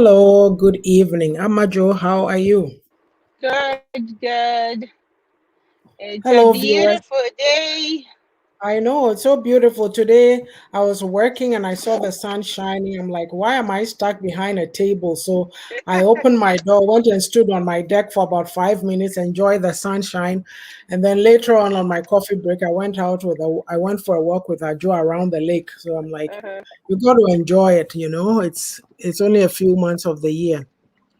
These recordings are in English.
Hello, good evening. Amajo, how are you? Good, good. It's a Hello, viewers. beautiful day. I know it's so beautiful. Today I was working and I saw the sun shining. I'm like, why am I stuck behind a table? So I opened my door, went and stood on my deck for about 5 minutes, enjoyed the sunshine. And then later on my coffee break, I went for a walk with Ajo around the lake. So I'm like, Uh-huh. you got to enjoy it, it's only a few months of the year.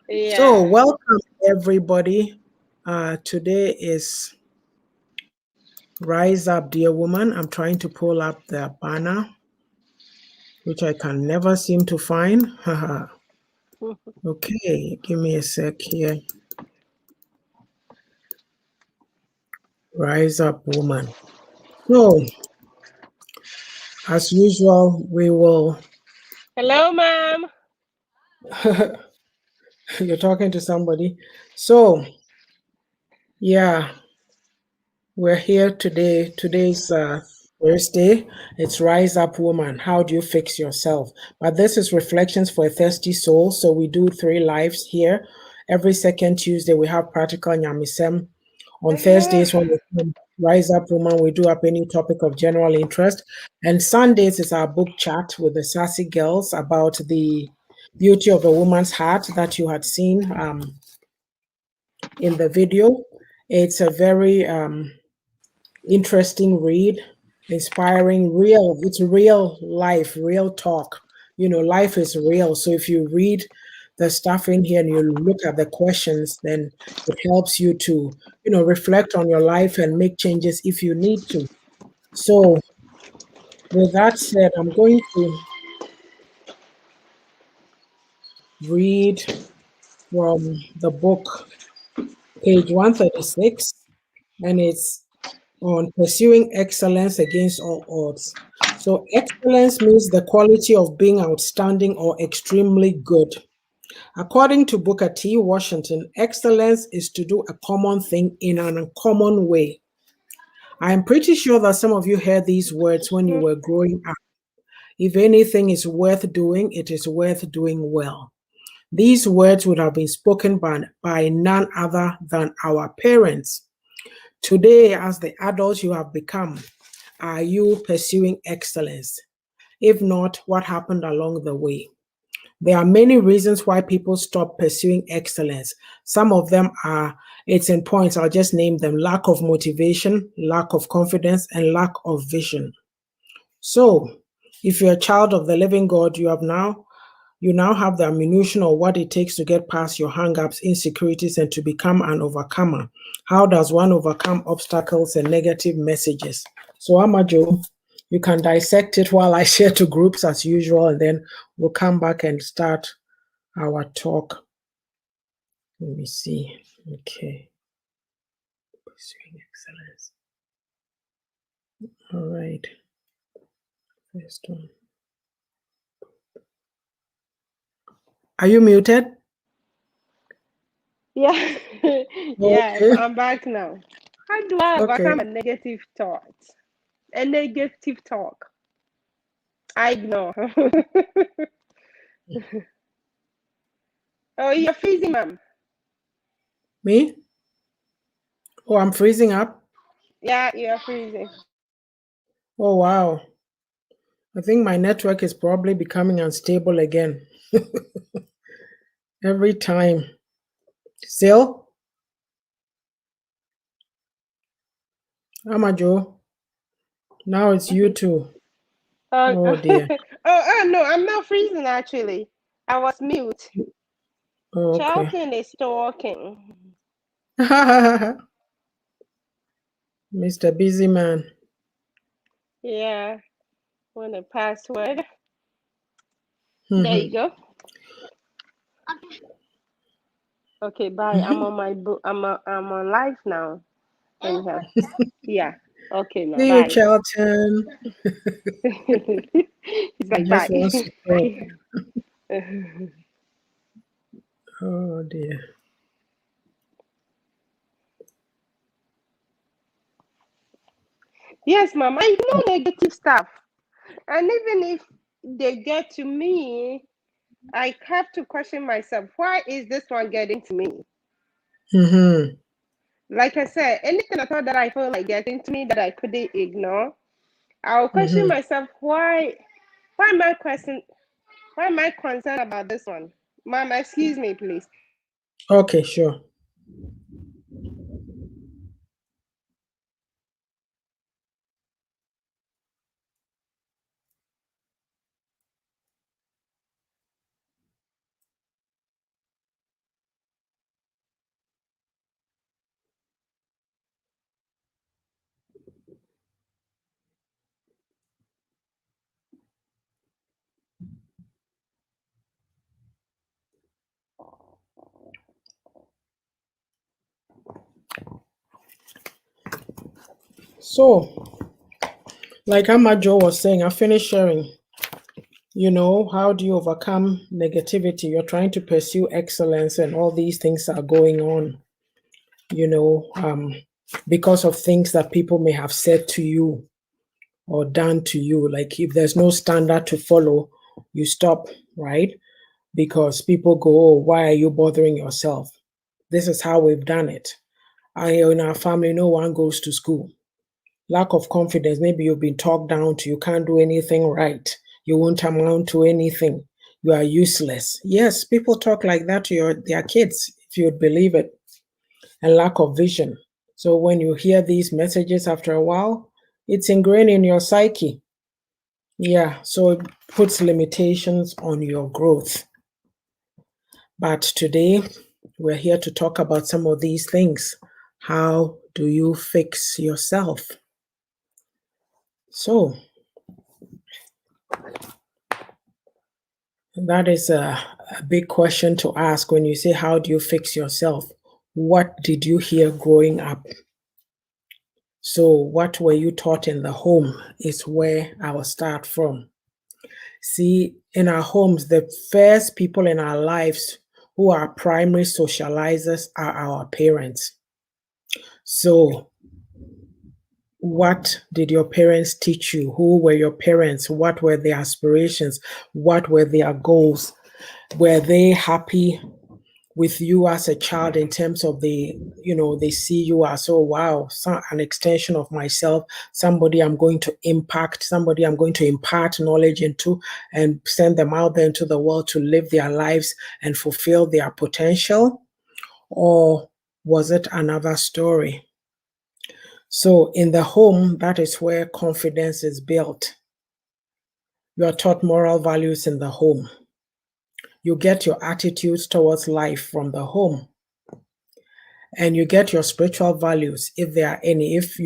So Yeah. welcome everybody. Today is Rise Up, Dear Woman. I'm trying to pull up the banner, which I can never seem to find. Haha. Okay, give me a sec here. Rise Up, Woman. So, as usual, we will. Hello, ma'am. You're talking to somebody. So, yeah, we're here today. Today's Thursday. It's Rise Up Woman. How do you fix yourself? But this is Reflections for a Thirsty Soul. So we do 3 lives here. Every second Tuesday, we have Practical Nyamisem. On Thursdays, when we come Rise Up Woman, we do up any topic of general interest. And Sundays is our book chat with the Sassy Girls about the beauty of a woman's heart that you had seen in the video. It's a very interesting read, inspiring, it's real life, real talk. Life is real. So if you read the stuff in here and you look at the questions, then it helps you to, reflect on your life and make changes if you need to. So with that said, I'm going to read from the book, page 136, and it's on pursuing excellence against all odds. So, excellence means the quality of being outstanding or extremely good. According to Booker T. Washington, excellence is to do a common thing in an uncommon way. I am pretty sure that some of you heard these words when you were growing up. If anything is worth doing, it is worth doing well. These words would have been spoken by none other than our parents. Today, as the adults you have become, are you pursuing excellence? If not, what happened along the way? There are many reasons why people stop pursuing excellence. Some of them are, it's in points, I'll just name them: lack of motivation, lack of confidence, and lack of vision. So, if you're a child of the living God, you now have the ammunition or what it takes to get past your hang-ups, insecurities, and to become an overcomer. How does one overcome obstacles and negative messages? So, Amajo, you can dissect it while I share to groups as usual, and then we'll come back and start our talk. Let me see. Okay. Pursuing excellence. All right. First one. Are you muted? Yeah. Yeah, Okay. I'm back now. How do I Okay. overcome a negative thought? A negative talk. I ignore. Oh, you're freezing, ma'am. Me? Oh, I'm freezing up. Yeah, you're freezing. Oh, wow. I think my network is probably becoming unstable again. Every time. Still? Amajo, now it's you too. Oh, Oh oh, dear. no, I'm not freezing actually. I was mute. Oh, okay. Charlton is talking. Mr. Busy Man. Yeah, want a password. There you go. Okay, bye. I'm on my book. I'm on live now. Anyhow, yeah. Okay, now See you, bye. Charlton. It's He like just bye. wants to talk. Oh dear. Yes, mom. I know negative stuff, and even if they get to me, I have to question myself. Why is this one getting to me? Mm-hmm. Like I said, anything at all that I feel like getting to me that I couldn't ignore, I'll question Mm-hmm. myself. Why am I question? Why am I concerned about this one? Mom, excuse me, please. Okay, sure. So, like Amajo was saying, I finished sharing. How do you overcome negativity? You're trying to pursue excellence, and all these things are going on, you know, um, because of things that people may have said to you or done to you. Like if there's no standard to follow, you stop, right? Because people go, oh, why are you bothering yourself? This is how we've done it. In our family, no one goes to school. Lack of confidence. Maybe you've been talked down to, you can't do anything right. You won't amount to anything. You are useless. Yes, people talk like that to their kids, if you'd believe it. And lack of vision. So when you hear these messages after a while, it's ingrained in your psyche. Yeah, so it puts limitations on your growth. But today, we're here to talk about some of these things. How do you fix yourself? So, that is a big question to ask when you say, how do you fix yourself? What did you hear growing up? So, what were you taught in the home is where I will start from. See, in our homes, the first people in our lives who are primary socializers are our parents. So, what did your parents teach you? Who were your parents? What were their aspirations? What were their goals? Were they happy with you as a child in terms of they see you as, oh wow, an extension of myself, somebody I'm going to impact, somebody I'm going to impart knowledge into and send them out there into the world to live their lives and fulfill their potential? Or was it another story? So in the home, that is where confidence is built. You are taught moral values in the home. You get your attitudes towards life from the home. And you get your spiritual values, if there are any. If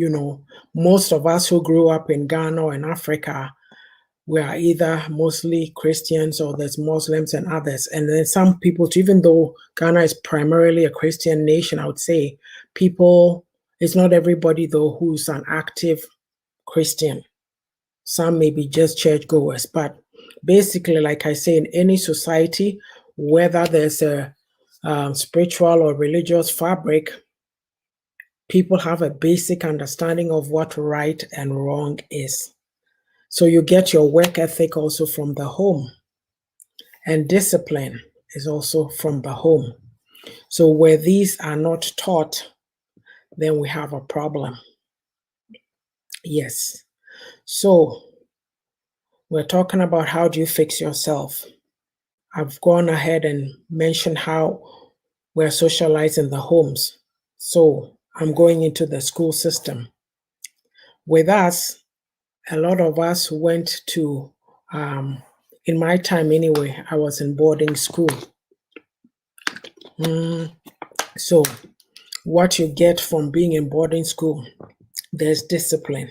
most of us who grew up in Ghana or in Africa, we are either mostly Christians or there's Muslims and others. And then some people, even though Ghana is primarily a Christian nation, I would say it's not everybody though who's an active Christian. Some may be just churchgoers, but basically, like I say, in any society, whether there's a spiritual or religious fabric, people have a basic understanding of what right and wrong is. So you get your work ethic also from the home, and discipline is also from the home. So where these are not taught, then we have a problem. Yes. So we're talking about how do you fix yourself. I've gone ahead and mentioned how we're socialized in the homes. So I'm going into the school system. With us, a lot of us went to, in my time anyway, I was in boarding school. So, what you get from being in boarding school, there's discipline,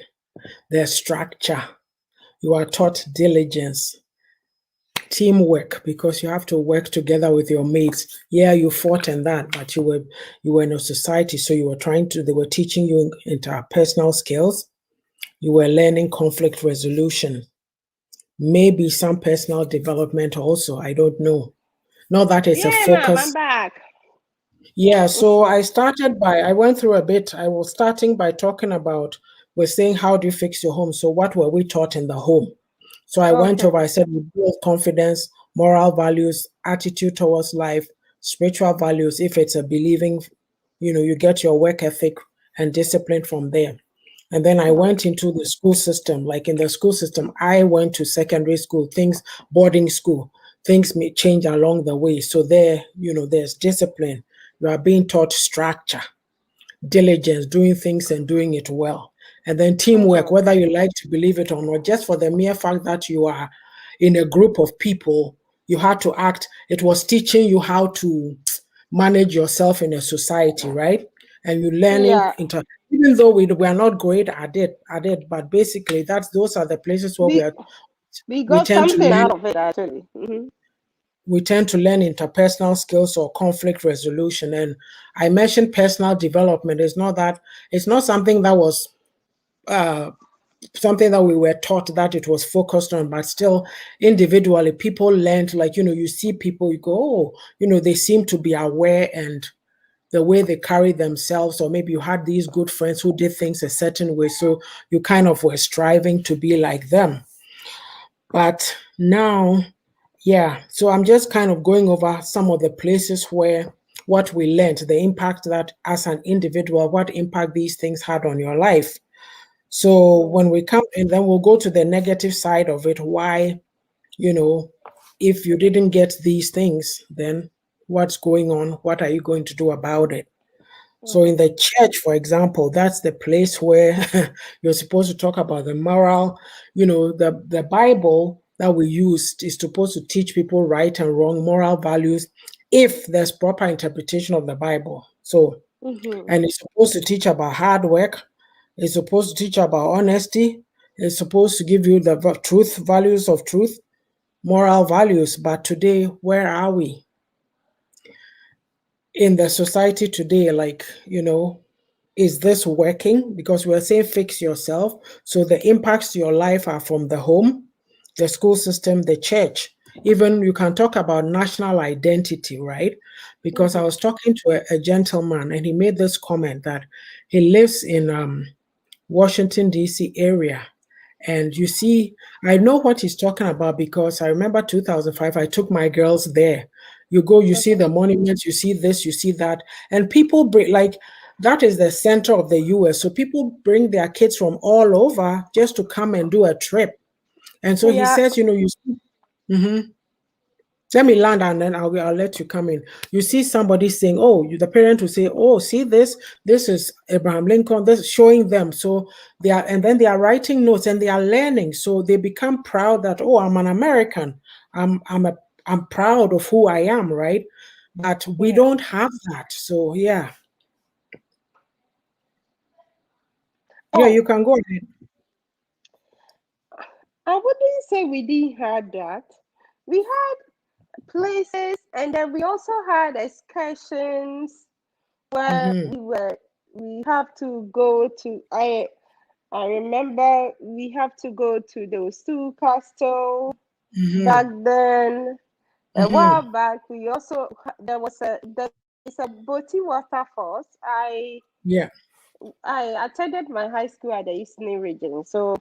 there's structure, you are taught diligence, teamwork, because you have to work together with your mates. Yeah, you fought in that, but you were in a society, so they were teaching you interpersonal skills. You were learning conflict resolution, maybe some personal development also. I don't know. Not that it's a Yeah, ma'am, I'm focus. back. Yeah, so I went through a bit. I was starting by talking about, we're saying, how do you fix your home? So what were we taught in the home? So I went Okay. over, I said, we build confidence moral values, attitude towards life, spiritual values. If it's a believing, you get your work ethic and discipline from there. And then I went into the school system. Like in the school system, I went to secondary school, things, boarding school. Things may change along the way. So there, there's discipline. You are being taught structure, diligence, doing things and doing it well. And then teamwork, Mm-hmm. whether you like to believe it or not, just for the mere fact that you are in a group of people, you had to act. It was teaching you how to manage yourself in a society, right? And you learning Yeah. even though we are not great at it, but basically those are the places where We we we got tend to something learn out of it actually. Mm-hmm. we tend to learn interpersonal skills or conflict resolution. And I mentioned personal development. It's not something that was uh, something that we were taught that it was focused on, but still individually people learned, like, you see people, you go, oh, they seem to be aware, and the way they carry themselves, or maybe you had these good friends who did things a certain way, so you kind of were striving to be like them. But now, yeah, so I'm just kind of going over some of the places where what we learned, the impact that as an individual, what impact these things had on your life. So when we come, and then we'll go to the negative side of it, why, you know, if you didn't get these things, then what's going on? What are you going to do about it? So in Mm-hmm. the church, for example, that's the place where you're supposed to talk about the moral, the Bible that we use is supposed to teach people right and wrong, moral values, if there's proper interpretation of the Bible. So, Mm-hmm. and it's supposed to teach about hard work, it's supposed to teach about honesty, it's supposed to give you the truth, values of truth, moral values. But today, where are we in the society today? Like, is this working? Because we're saying fix yourself. So the impacts to your life are from the home, the school system, the church. Even you can talk about national identity, right? Because I Mm-hmm. was talking to a gentleman, and he made this comment that he lives in Washington, D.C. area. And you see, I know what he's talking about because I remember 2005, I took my girls there. You go, you see Okay. the monuments, you see this, you see that. And people bring, like, that is the center of the US. So people bring their kids from all over just to come and do a trip. And so he Yeah. says, you see, mhm. Let me land and then I'll let you come in. You see somebody saying, oh, the parent will say, oh, see this? This is Abraham Lincoln, this showing them. So and then they are writing notes and they are learning. So they become proud that, oh, I'm an American. I'm proud of who I am, right? But we Yeah. don't have that. So yeah, Oh, you can go ahead. I wouldn't say we didn't have that. We had places, and then we also had excursions where Mm-hmm. we have to go to. I remember we have to go to the Stu Castle back Mm-hmm. then. A while Mm-hmm. back, we also there is a Boti waterfalls. Yeah. I attended my high school at the Eastern region, so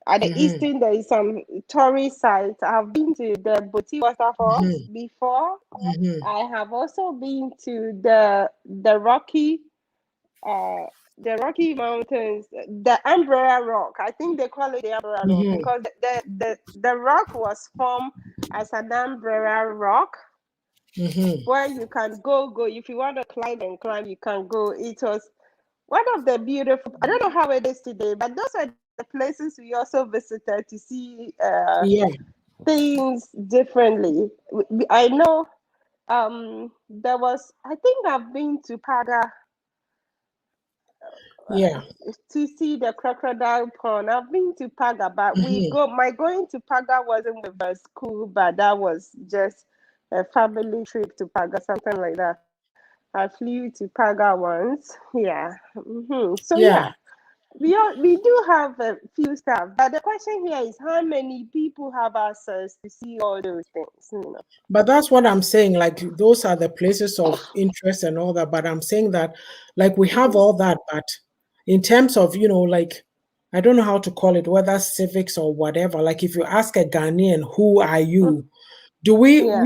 at the Mm-hmm. Eastern there is some tourist sites. I've been to the Boti waterfalls Mm-hmm. before. Mm-hmm. I have also been to uh the Rocky Mountains, the Umbrella Rock. I think they call it the Umbrella Rock Mm-hmm. because the rock was formed as an umbrella rock Mm-hmm. where you can go. If you want to climb and climb, you can go. It was one of the beautiful. I don't know how it is today, but those are the places we also visited to see Yeah. things differently. I know there was. I think I've been to Paga Yeah. to see the crocodile pond. I've been to Paga, but Mm-hmm. my going to Paga wasn't with a school, but that was just a family trip to Paga, something like that. I flew to Paga once. Yeah. So yeah, Yeah. we do have a few stuff, but the question here is how many people have access to see all those things. But that's what I'm saying. Like, those are the places of interest and all that. But I'm saying that, like, we have Mm-hmm. all that. But in terms of, like, I don't know how to call it, whether civics or whatever. Like, if you ask a Ghanaian, who are you? Do we, Yeah.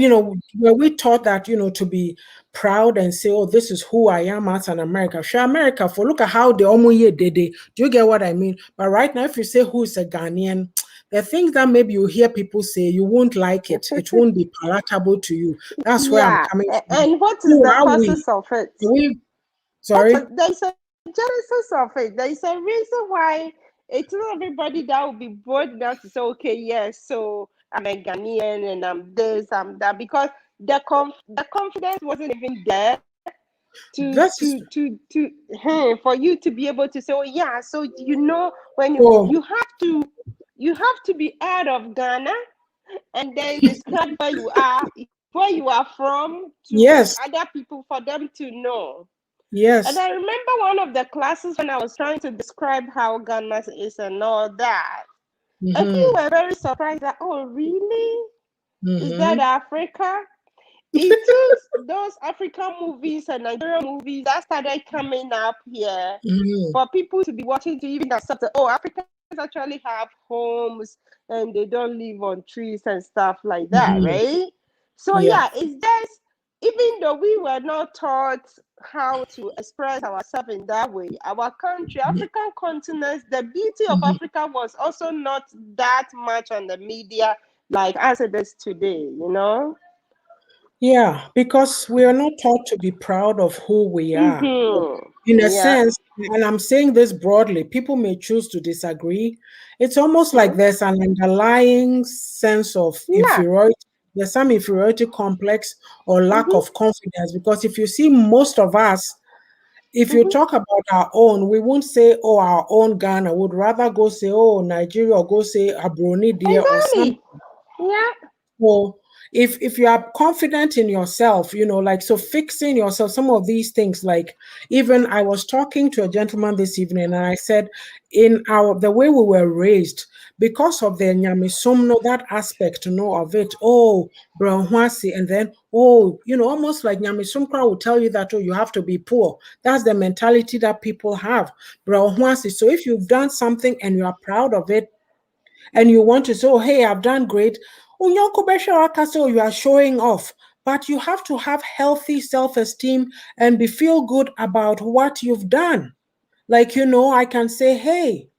were we taught that, to be proud and say, oh, this is who I am as an American? Sure, America, for look at how the Omoye did it. Do you get what I mean? But right now, if you say who is a Ghanaian, the things that maybe you hear people say, you won't like it. It won't be palatable to you. That's where I'm Yeah. coming from. And what is Who the are we? causes of it? Are we, sorry? There's a genesis of it. There's a reason why it's not everybody that will be bold enough to say, okay, yes, so I'm a Ghanaian and I'm this, I'm that, because the confidence wasn't even there This is, for you to be able to say, oh yeah, so when oh, you have to be out of Ghana and then describe where you are from to yes, other people for them to know. And yes. I remember one of the classes when I was trying to describe how Ghana is and all that. And Mm-hmm, people were very surprised that, oh, really? Is that mm-hmm, Africa? It took those African movies and Nigerian movies that started coming up here mm-hmm, for people to be watching to even accept that, oh, Africans actually have homes and they don't live on trees and stuff like that, mm-hmm. right? So Yeah. yeah, it's just, even though we were not taught how to express ourselves in that way, our country, African continents, the beauty of Mm-hmm. Africa was also not that much on the media like as it is today. Yeah, because we are not taught to be proud of who we are. In a Yeah. sense, and I'm saying this broadly, people may choose to disagree. It's almost like Mhm. there's an underlying sense of Yeah. inferiority. There's some inferiority complex or lack Mhm. of confidence. Because if you see most of us, if you Mhm. talk about our own, we won't say, oh, our own Ghana. Would rather go say, oh, Nigeria, or go say Abroni dear or something. Exactly. Yeah. So if you are confident in yourself, like, so fixing yourself, some of these things, like, even I was talking to a gentleman this evening and I said, in the way we were raised, because of the nyamisumno, that aspect of it, oh, Brahwasi, and then, oh, almost like nyamisumkra will tell you that, oh, you have to be poor. That's the mentality that people have. Brahwasi. So if you've done something and you are proud of it, and you want to say, oh, hey, I've done great. Oh, you are showing off. But you have to have healthy self-esteem and feel good about what you've done. Like, I can say, hey,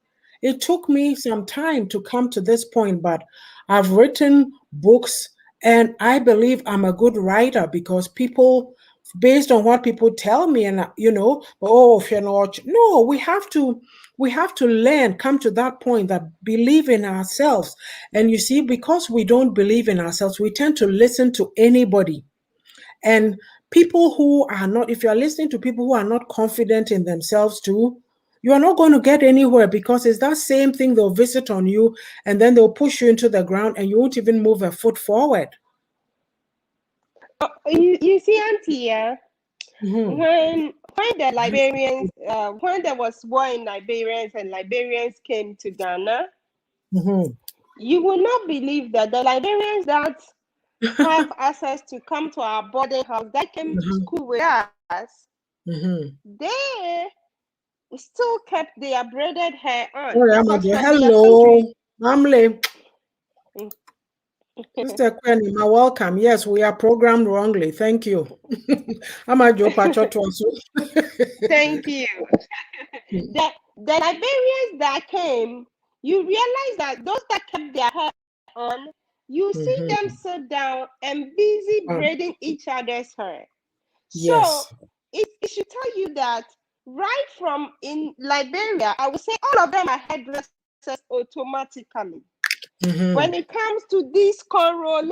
it took me some time to come to this point, but I've written books and I believe I'm a good writer because people, based on what people tell me, and oh, if you're not, no, we have to learn, come to that point that believe in ourselves. And you see, because we don't believe in ourselves, we tend to listen to anybody. And people who are not, if you're listening to people who are not confident in themselves too, you are not going to get anywhere, because it's that same thing they'll visit on you and then they'll push you into the ground and you won't even move a foot forward. You see, Auntie, yeah, Mm-hmm. when the Liberians, when there was war in Liberians and Liberians came to Ghana, Mm-hmm. you will not believe that the Liberians that have access to come to our boarding house, that came to Mm-hmm. school with us, Mm-hmm. they still kept their braided hair Oh, on yeah, my because dear. from their country. Hello, Mamle. Sister Kwenima, welcome. Yes, we are programmed wrongly. Thank you. I'm a Joe Pachoto. Thank you. The Liberians that came, you realize that those that kept their hair on, you see them Mm-hmm. sit down and busy braiding each other's hair. So Yes. it should tell you that right from in Liberia, I would say all of them are hairdressers automatically. Mm-hmm. When it comes to this cornrow,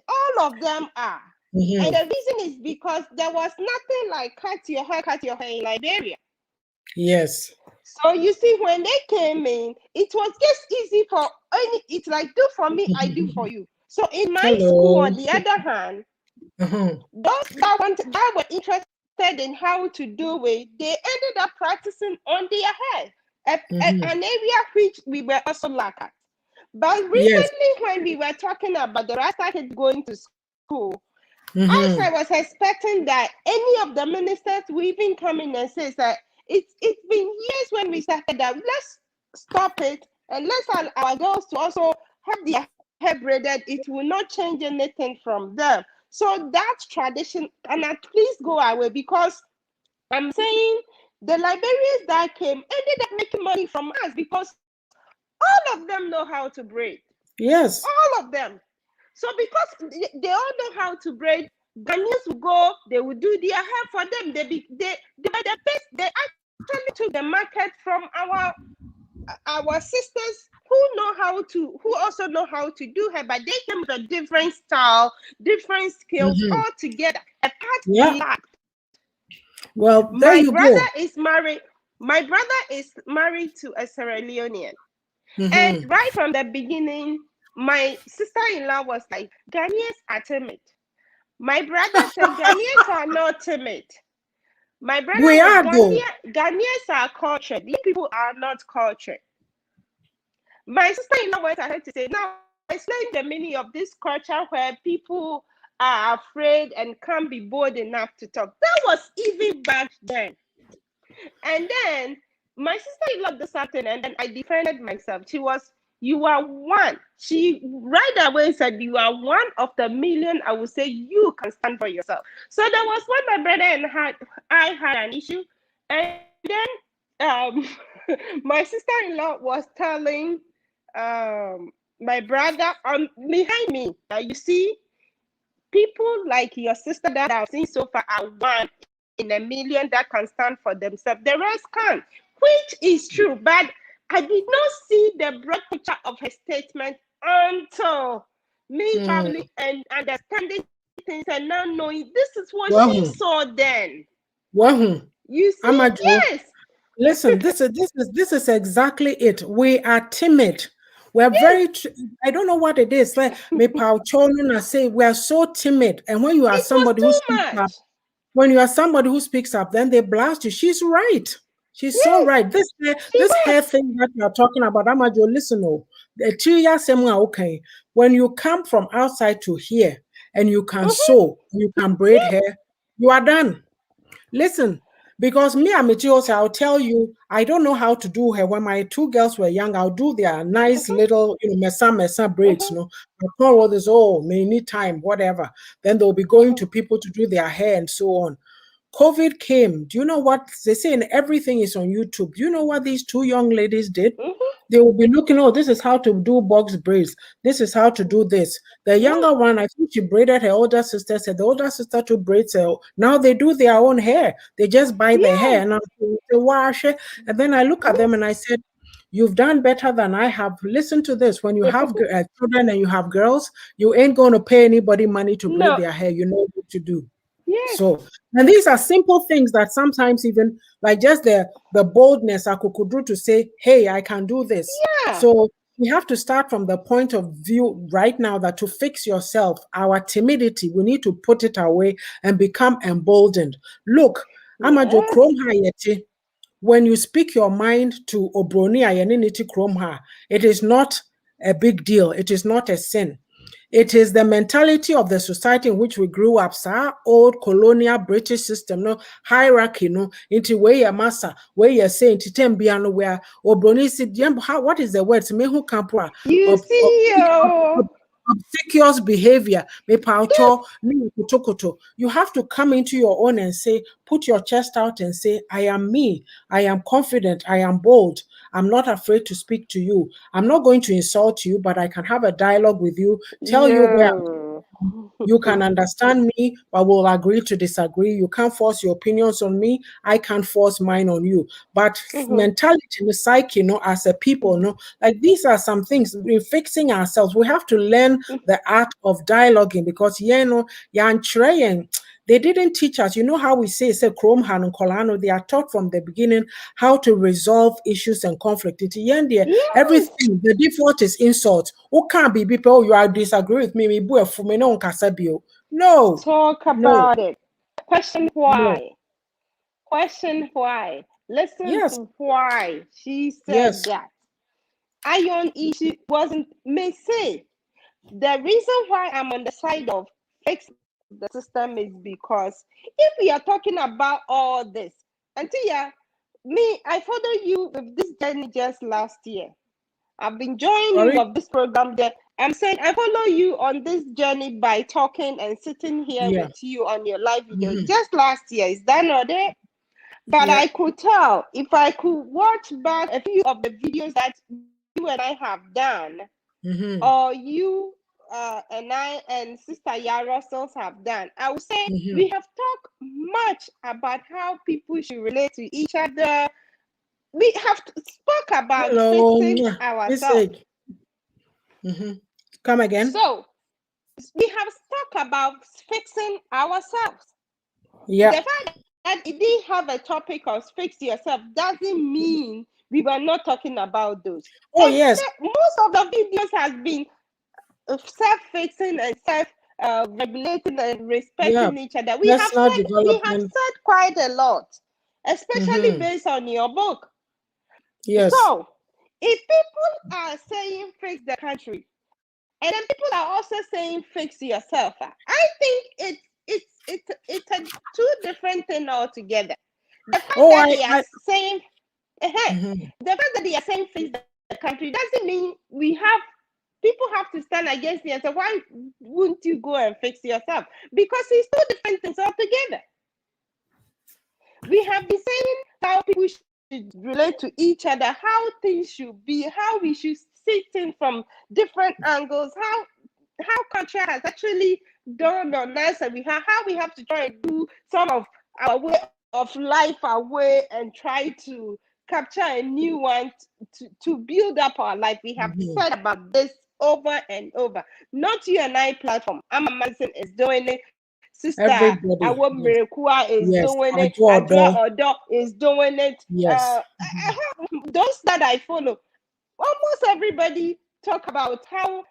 all of them are. And Mm-hmm. the reason is because there was nothing like cut your hair in Liberia. Yes. So you see, when they came in, it was just easy for it's like do for me, I do for you. So in my school, Hello. on the other hand, Mm-hmm. those that were interested in how to do it, they ended up practicing on their head at Mm-hmm. an area which we were also lack at. But Yes. recently, when we were talking about the Rasta kids going to school, Mm-hmm. I was expecting that any of the ministers will even come in and say that it's been years when we started that. Let's stop it and let's allow our girls to also have their hair braided, it will not change anything from them. So that tradition can at least go away, because I'm saying the Liberians that came ended up making money from us because all of them know how to braid. Yes. All of them. So because they all know how to braid, Ghanaians will go, they will do their hair for them. They were the best. They actually took the market from our sisters who also know how to do hair, but they came with a different style, different skills Mm-hmm. altogether. A part Yeah. we lacked. Well, there My you brother go. is married. My brother is married to a Sierra Leonean. And Mm-hmm. right from the beginning, my sister-in-law was like, Ghanaians are timid. My brother said, Ghanaians are not timid. My brother We was are though. Ghanaians are cultured. These people are not cultured. My sister-in-law went ahead to say, now explain the meaning of this culture where people are afraid and can't be bold enough to talk. That was even back then. And then my sister-in-law did something, and then I defended myself. She was, you are one. She right away said, you are one of the million. I would say you can stand for yourself. So there was when my brother and I had an issue, and then my sister-in-law was telling my brother on behind me that, you see, people like your sister that I've seen so far are one in a million that can stand for themselves. The rest can't, which is true. But I did not see the broad picture of her statement until me Mm. traveling and understanding things and now knowing this is what she Well, saw then. well, You see? Amajo. Yes. Listen, this is exactly it. We are timid. We're very. I don't know what it is. Like me, Pao Chono, I say we are so timid. And when you are It was somebody who too speaks up, much. then they blast you. She's right. She's so Yes, right. she This hair was. thing that you're talking about, Amajo, listen, oh, the 2 years same way, okay. When you come from outside to here and you can Mm-hmm. sew, you can braid hair, you are done. Listen, because me and Mitchie, I'll tell you, I don't know how to do hair. When my two girls were young, I'll do their nice Mm-hmm. little, mesa braids, Mm-hmm. I'll call all this, oh, may need time, whatever. Then they'll be going to people to do their hair and so on. COVID came. Do you know what they say? And everything is on YouTube. Do you know what these two young ladies did? Mm-hmm. They will be looking, oh, this is how to do box braids. This is how to do this. The Yeah. younger one, I think she braided her older sister, said the older sister to braids her. Now they do their own hair. They just buy the hair Yes. and they wash it. And then I look at them and I said, you've done better than I have. Listen to this. When you have children and you have girls, you ain't going to pay anybody money to braid No. their hair. You know what to do. Yes. So, and these are simple things that sometimes even like just the boldness I could do to say, hey, I can do this. Yeah. So we have to start from the point of view right now that to fix yourself, our timidity, we need to put it away and become emboldened. Look, Amajo Yes. Chrome Hayeti, when you speak your mind to Obroni Ayeniti Chrome Ha, it is not a big deal. It is not a sin. It is the mentality of the society in which we grew up, sir. Old colonial British system, no hierarchy, no into where your master, where you're saying to tembiano where Obroni said, what is the word? Me who can You see, obsequious behavior. yes, You have to come into your own and say, put your chest out and say, I am me. I am confident. I am bold. I'm not afraid to speak to you. I'm not going to insult you, but I can have a dialogue with you, tell you where yeah. you can understand me, but we'll agree to disagree. You can't force your opinions on me. I can't force mine on you. But Mm-hmm. mentality, the psyche, as a people, like these are some things in fixing ourselves. We have to learn the art of dialoguing because, yan train. They didn't teach us. You know how we say Chrome Han and Colano, they are taught from the beginning how to resolve issues and conflict. It's Yes. everything, the default is insult. Who can't be people you are disagree with me, no, Talk no, about it. Question no. why. Question why. Listen Yes, to why she said yes. that. Iron issue wasn't may say. The reason why I'm on the side of fixing the system is because if we are talking about all this, until me, I followed you with this journey just last year. I've been joining Sorry? you of this program there. I'm saying I follow you on this journey by talking and sitting here Yeah. with you on your live video. Mm-hmm. Just last year, is that not it? But Yeah. I could tell if I could watch back a few of the videos that you and I have done, Mm-hmm. or you and I and Sister YAA'S have done, I would say Mm-hmm. we have talked much about how people should relate to each other. We have spoke about Hello. fixing This ourselves. age. Mm-hmm. Come again? So we have talked about fixing ourselves. Yeah. The fact that it didn't have a topic of fix yourself doesn't mean we were not talking about those. Oh, And yes. most of the videos has been self-fixing and self-regulating and Yeah. respecting each other. Personal We have development. said quite a lot, especially Mm-hmm. based on your book. Yes. So if people are saying fix the country, and then people are also saying fix yourself, I think it's a two different thing altogether. The fact Oh, that they are saying mm-hmm. the fact that they are saying fix the country doesn't mean people have to stand against you and say, why wouldn't you go and fix yourself? Because it's two different things altogether. We have been saying how people should relate to each other, how things should be, how we should see things from different angles, how culture has actually dawned on us, and how we have to try and do some of our way of life away and try to capture a new one to build up our life. We have Mm-hmm. said about this over and over. Not you and I platform. Amma Manson is doing it. Sister Everybody. Awo Yes. Mirekua is Yes. doing it. Adra Ajo. Odo is doing it. Yes. Mm-hmm. Those that I follow, almost everybody talk about how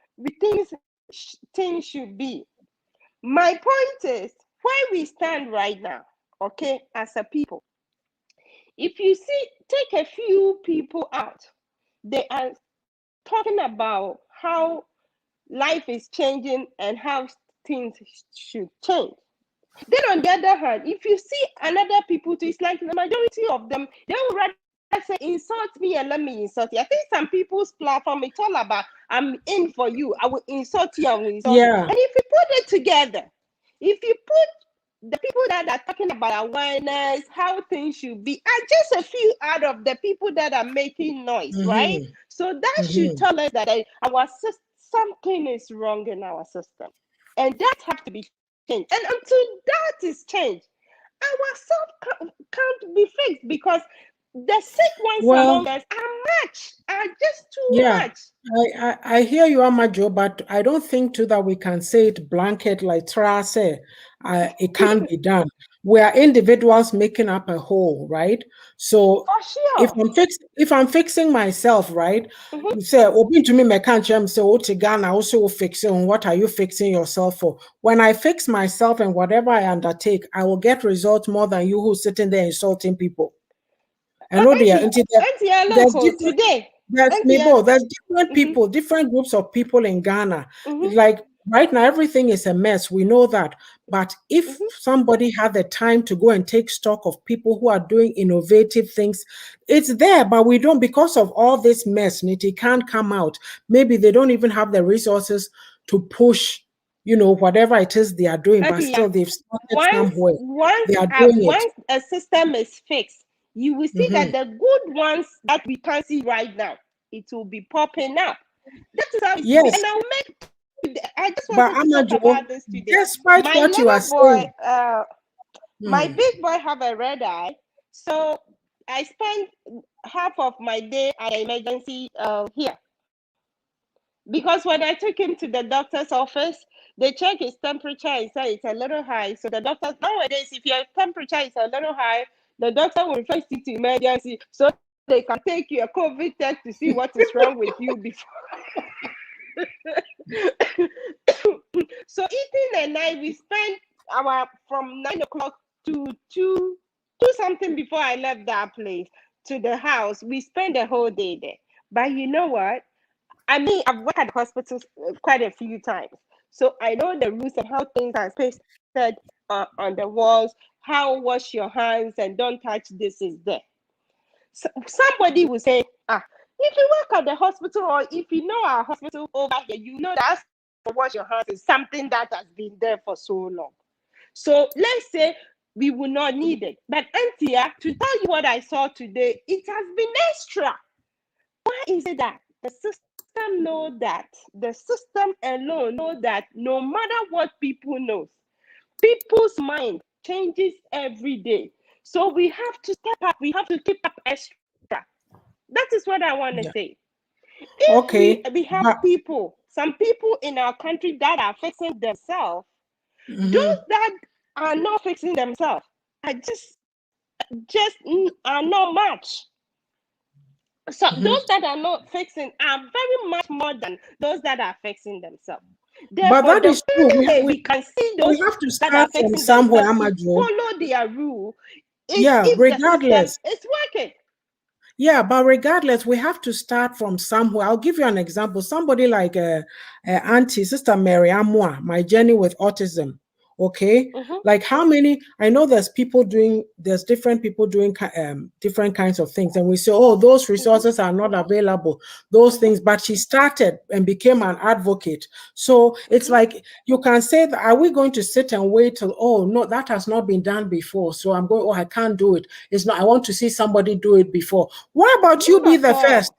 things should be. My point is where we stand right now, okay, as a people. If you see, take a few people out, they are talking about how life is changing and how things should change. Then on the other hand, if you see another people too, it's like the majority of them, they will rather say insult me and let me insult you. I think some people's platform, it's all about I'm in for you, I will insult you, I will insult you. Yeah. And if you put it together, if you put the people that are talking about awareness, how things should be, are just a few out of the people that are making noise, right? Mm-hmm. So that should Mm-hmm. tell us that something is wrong in our system. And that have to be changed. And until that is changed, ourselves can't be fixed because the sick ones Well, among us are just too yeah, much. I hear you, Amajo, but I don't think too that we can say it blanket like Tra say, it can't be done. We are individuals making up a whole, right? So For sure. if I'm fixing myself, right? Mm-hmm. You say, open to me, me can't say, oh, Tigana also fixing. What are you fixing yourself for? When I fix myself and whatever I undertake, I will get results more than you who's sitting there insulting people. I know they are. There's Local different. today. There's NTL. Mabel, there's different Mm-hmm. people, different groups of people in Ghana. Mm-hmm. Like right now, everything is a mess. We know that. But if Mm-hmm. somebody had the time to go and take stock of people who are doing innovative things, it's there, but we don't because of all this mess, it can't come out. Maybe they don't even have the resources to push, whatever it is they are doing, but Okay, yeah. still they've started Once somewhere. once They are uh, doing it. once a system is fixed, you will see that Mhm. the good ones that we can see right now, it will be popping up. That is how it's been. Yes, And I just but wanted to talk Amajo, about this today. despite My what you are little boy, saying, my hmm, big boy have a red eye, so I spend half of my day at the emergency here. Because when I took him to the doctor's office, they check his temperature and say it's a little high. So the doctor, nowadays, if your temperature is a little high, the doctor will refer you to emergency so they can take you a COVID test to see what is wrong with you before. So Ethan and I, we spent from 9 o'clock to two something before I left that place to the house. We spent the whole day there. But you know what? I mean, I've worked at hospitals quite a few times, so I know the rules and how things are pasted on the walls. How wash your hands and don't touch this is there. So somebody will say, If you work at the hospital, or if you know our hospital over here, you know that to wash your hands is something that has been there for so long. So let's say we will not need it. But Antia, to tell you what I saw today, it has been extra. Why is it that the system know that? The system alone know that no matter what people knows, people's mind changes every day. So we have to step up. We have to keep up extra. That is what I want to Yeah. say. If Okay. we have But people, some people in our country that are fixing themselves, those that are not fixing themselves are just are not much. So those that are not fixing are very much more than those that are fixing themselves. but Therefore, that the is true. only way we can see We those have to that are start from fixing somewhere, themselves to Amajo. follow their rule is Yeah, if the system regardless. is working. Yeah, but regardless, we have to start from somewhere. I'll give you an example. Somebody like Auntie, Sister Mary Amwa, my journey with autism. Okay, Mm-hmm, like how many? I know there's different people doing different kinds of things, and we say, oh, those mm-hmm, resources are not available, those mm-hmm, things. But she started and became an advocate. So it's mm-hmm. like you can say that, are we going to sit and wait till, oh, no, that has not been done before, so I'm going, oh, I can't do it. It's not, I want to see somebody do it before. Why about you Not be at the first? all.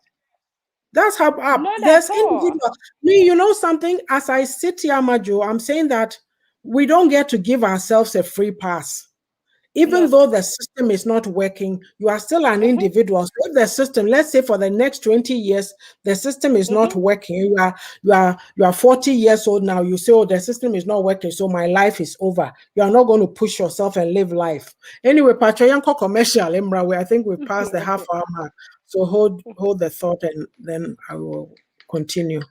That's how up. Not There's at all. individual. Me, you know something? As I sit here, Majo, I'm saying that we don't get to give ourselves a free pass. Even No. though the system is not working, you are still an Mm-hmm, individual. So if the system, let's say for the next 20 years, the system is not mm-hmm. working, you are 40 years old now, you say, oh, the system is not working, so my life is over. You are not going to push yourself and live life. Anyway, Patrianko commercial, Imra, I think we passed the half hour mark. So hold the thought and then I will continue.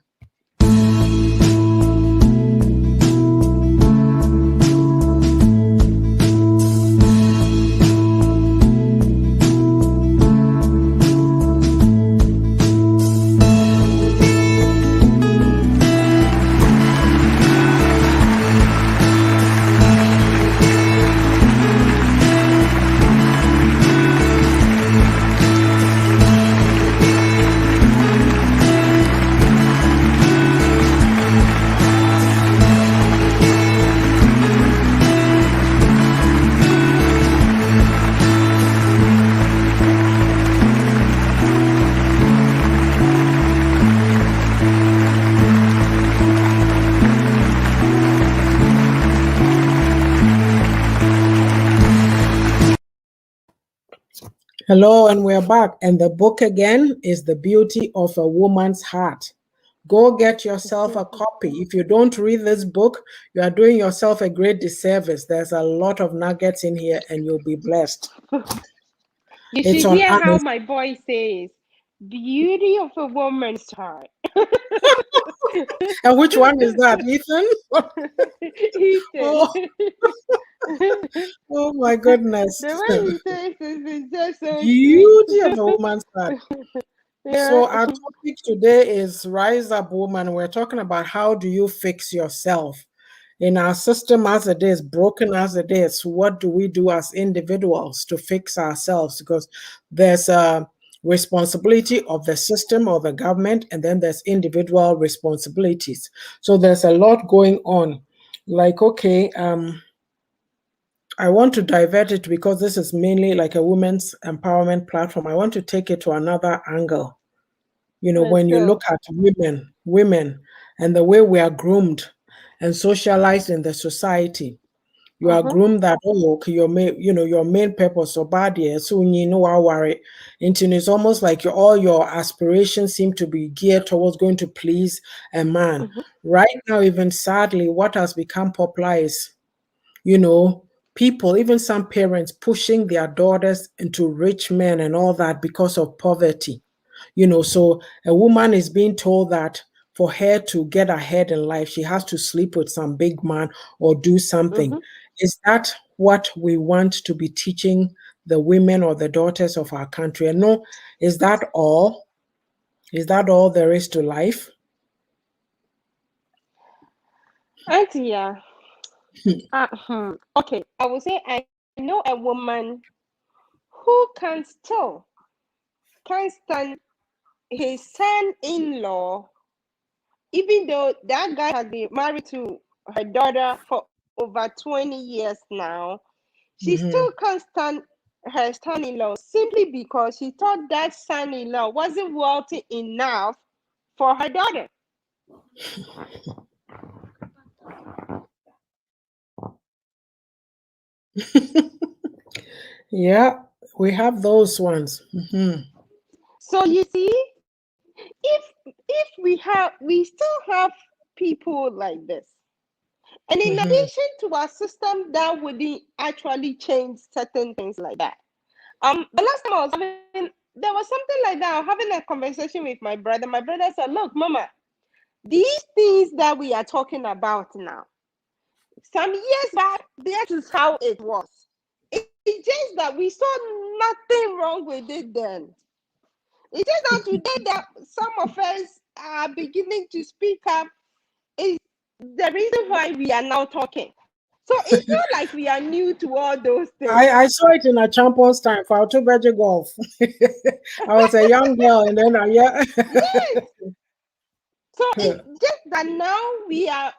Hello, and we're back. And the book again is The Beauty of a Woman's Heart. Go get yourself a copy. If you don't read this book, you are doing yourself a great disservice. There's a lot of nuggets in here, and you'll be blessed. You It's should on hear how Amazon. my boy says, beauty of a woman's heart. And which one is that, Ethan? Ethan. Oh, oh my goodness. The way he says this is just so sweet. Beauty of a woman's heart. Yeah. So our topic today is Rise Up Woman. We're talking about how do you fix yourself? In our system as it is, broken as it is, what do we do as individuals to fix ourselves? Because there's a responsibility of the system or the government, and then there's individual responsibilities. So there's a lot going on. Like, okay, I want to divert it because this is mainly like a women's empowerment platform. I want to take it to another angle. Let's When you look go. at women and the way we are groomed and socialized in the society, you are Uh-huh. groomed that, oh, okay, your main purpose or body, so you know I worry. It's almost like all your aspirations seem to be geared towards going to please a man. Mm-hmm. Right now, even sadly, what has become popular is, you know, people, even some parents pushing their daughters into rich men and all that because of poverty. So a woman is being told that for her to get ahead in life, she has to sleep with some big man or do something. Mm-hmm. Is that what we want to be teaching the women or the daughters of our country? And no, is that all? Is that all there is to life? Auntie, yeah. Okay, I will say I know a woman who can stand his son-in-law, even though that guy has been married to her daughter for over 20 years now, she still can't stand her son-in-law simply because she thought that son-in-law wasn't wealthy enough for her daughter. Yeah, we have those ones. So you see, if we still have people like this. And in addition to our system that wouldn't actually change certain things like that. The last time I was there was something like that. I was having a conversation with my brother. My brother said, "Look, Mama, these things that we are talking about now, some years back, this is how it was. It's just that we saw nothing wrong with it then. It's just that today that some of us are beginning to speak up is the reason why we are now talking. So it's not like we are new to all those things. I saw it in a champions time for Autobeji Golf. I was a young girl, and then yeah. Yes. So it's just that now we are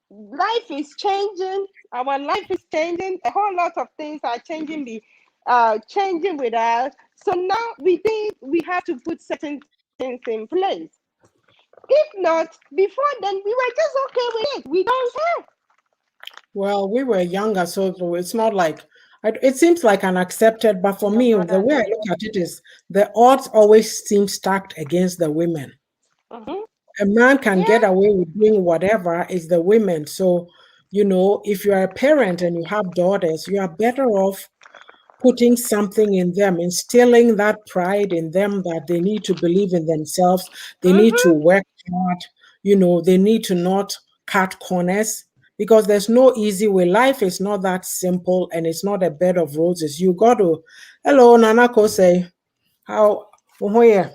life is changing. Our life is changing. A whole lot of things are changing with us. So now we think we have to put certain things in place. If not, before then we were just okay with it. We don't care. Well, we were younger, so it's not like it seems like an accepted. But for Your me, brother the way I there. look at it is the odds always seem stacked against the women. Mm-hmm. A man can Yeah. get away with doing whatever, it's the women. So, if you're a parent and you have daughters, you are better off putting something in them, instilling that pride in them that they need to believe in themselves, they need to Mm-hmm. work hard, they need to not cut corners because there's no easy way. Life is not that simple and it's not a bed of roses. You got to, hello, Nanako say, how, oh, yeah,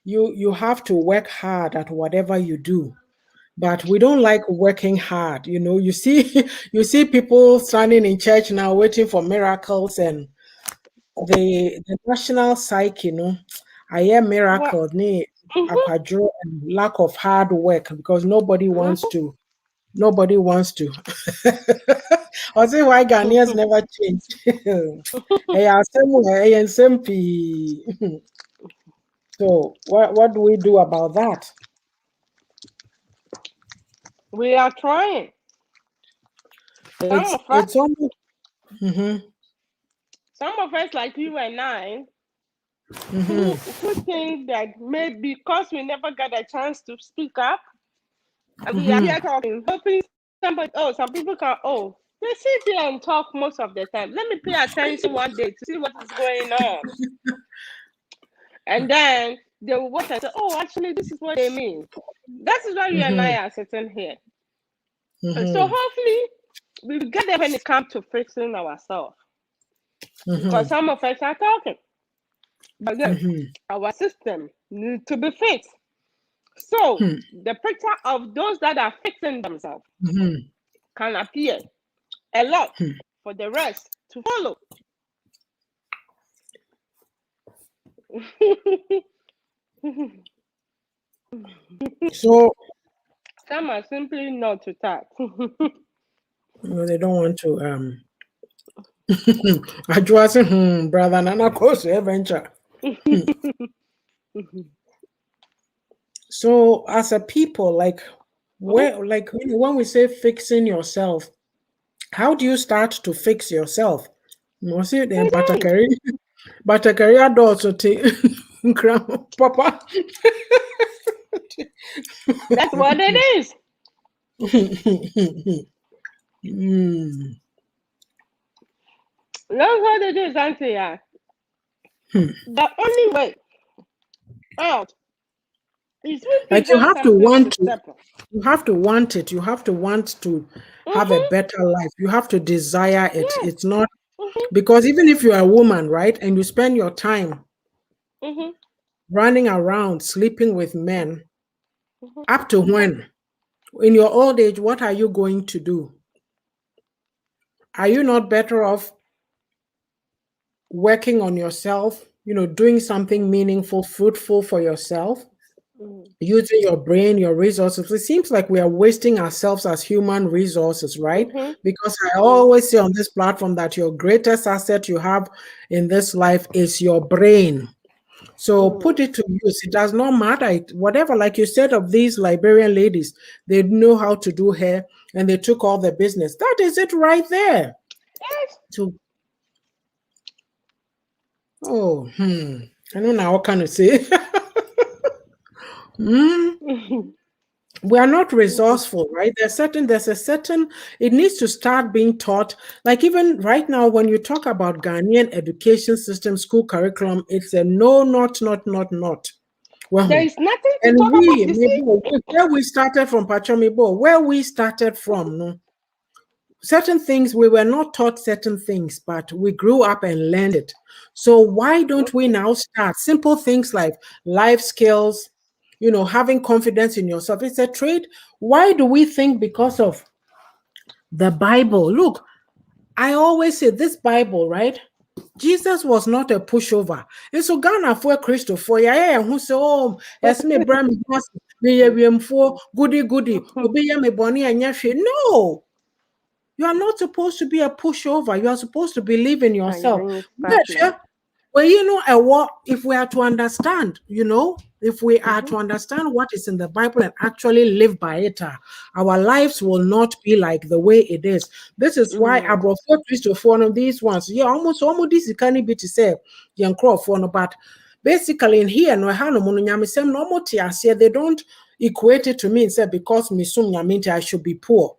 you have to work hard at whatever you do, but we don't like working hard. You see you see people standing in church now waiting for miracles, and the national psyche, I am What? miracle ni Mm-hmm. akwadwo and lack of hard work because nobody wants to I say why Ghanaians never change. Hey, same so what do we do about that? We are trying. Some it's of us, it's almost hmm some of us like you and I, who hmm think that maybe because we never got a chance to speak up, and we are hmm here talking, hoping somebody, some people can, they sit here and talk most of the time. Let me pay attention one day to see what is going on. And then they will watch and say, actually, this is what they mean. That is why you and I hmm are sitting here. And so hmm hopefully we will get there when it comes to fixing ourselves. Because hmm some of us are talking. But again, hmm our system needs to be fixed. So the picture of those that are fixing themselves hmm can appear a lot for the rest to follow. So Some are simply not to talk. they don't want to address brother Nana Kosi adventure. So as a people, like when we say fixing yourself, how do you start to fix yourself? You see then Exactly. batakari adults papa. That's what it is. Mm. That's what it is, Auntie. Yeah. The only way out is if we Like you have have to something to want to step on. you have to want it. You have to want to have a Mm-hmm. better life. You have to desire it. Yes. It's not Mm-hmm. because even if you're a woman, right, and you spend your time Mm-hmm. running around sleeping with men, Mm-hmm. up to when? In your old age, what are you going to do? Are you not better off working on yourself, doing something meaningful, fruitful for yourself, using your brain, your resources. It seems like we are wasting ourselves as human resources, right? Mm-hmm. Because I always say on this platform that your greatest asset you have in this life is your brain. So put it to use. It does not matter. Whatever, like you said of these Liberian ladies, they know how to do hair and they took all the business. That is it right there. Yes. So, I don't know what can I say. We are not resourceful, right? It needs to start being taught. Like even right now, when you talk about Ghanaian education system, school curriculum, it's a no, not. There Well, is nothing to and talk about. You see? where we started from, Pachamibo, where we started from, no, certain things, we were not taught certain things, but we grew up and learned it. So why don't we now start simple things like life skills, having confidence in yourself? It's a trait. Why do we think because of the Bible? Look, I always say this Bible, right? Jesus was not a pushover. And so Ghana for Christopher, yeah, who say, oh, as me bram me for goody, obi me boni and no. You are not supposed to be a pushover. You are supposed to believe in Ah, yeah, yourself. you start But now. well, if we are to understand, if we are to understand what is in the Bible and actually live by it, our lives will not be like the way it is. This is why I brought Christopher of these ones. Yeah, almost this can be to say, young Crawford, but basically in here, no, they don't equate it to me and say because I should be poor.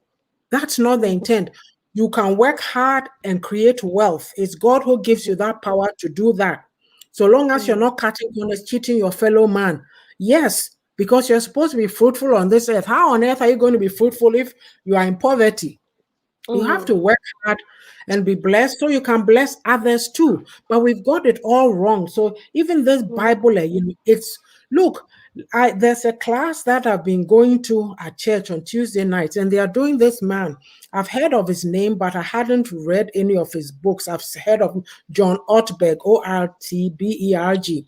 That's not the intent. You can work hard and create wealth. It's God who gives you that power to do that. So long as you're not cutting corners, cheating your fellow man. Yes, because you're supposed to be fruitful on this earth. How on earth are you going to be fruitful if you are in poverty? You have to work hard and be blessed so you can bless others too. But we've got it all wrong. So even this Bible, it's look, there's a class that I've been going to at church on Tuesday nights, and they are doing this man. I've heard of his name, but I hadn't read any of his books. I've heard of John Ortberg, Ortberg.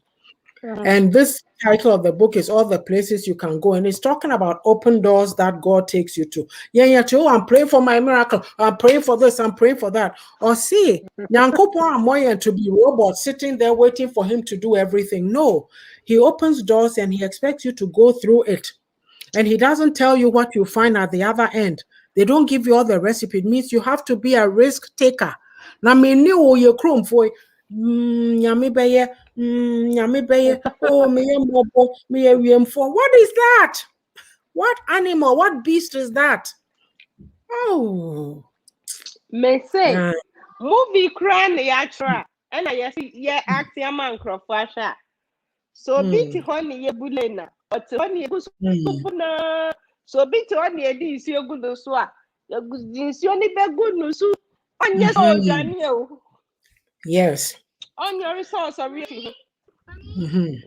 And this title of the book is All the Places You Can Go. And it's talking about open doors that God takes you to. Yeah, oh, I'm praying for my miracle. I'm praying for this. I'm praying for that. Or see, Nyankopon Amoyen to be robot sitting there waiting for him to do everything. No, he opens doors and he expects you to go through it. And he doesn't tell you what you find at the other end. They don't give you all the recipe. It means you have to be a risk taker. Now, me knew your chrome for nyame beye, nyame beye, oh, me mobo, me for. What is that? What animal, what beast is that? Oh, May say, uh, movie crying the yatra. And I see, yeah, act your man crofasha. So beat mm, honey ye bulena, but honey mm, busuna. So beat honey a dis your good swa. Your good is your neighbor good news. On your soul, mhm. Daniel. Yes. On your resource, or really. Mhm.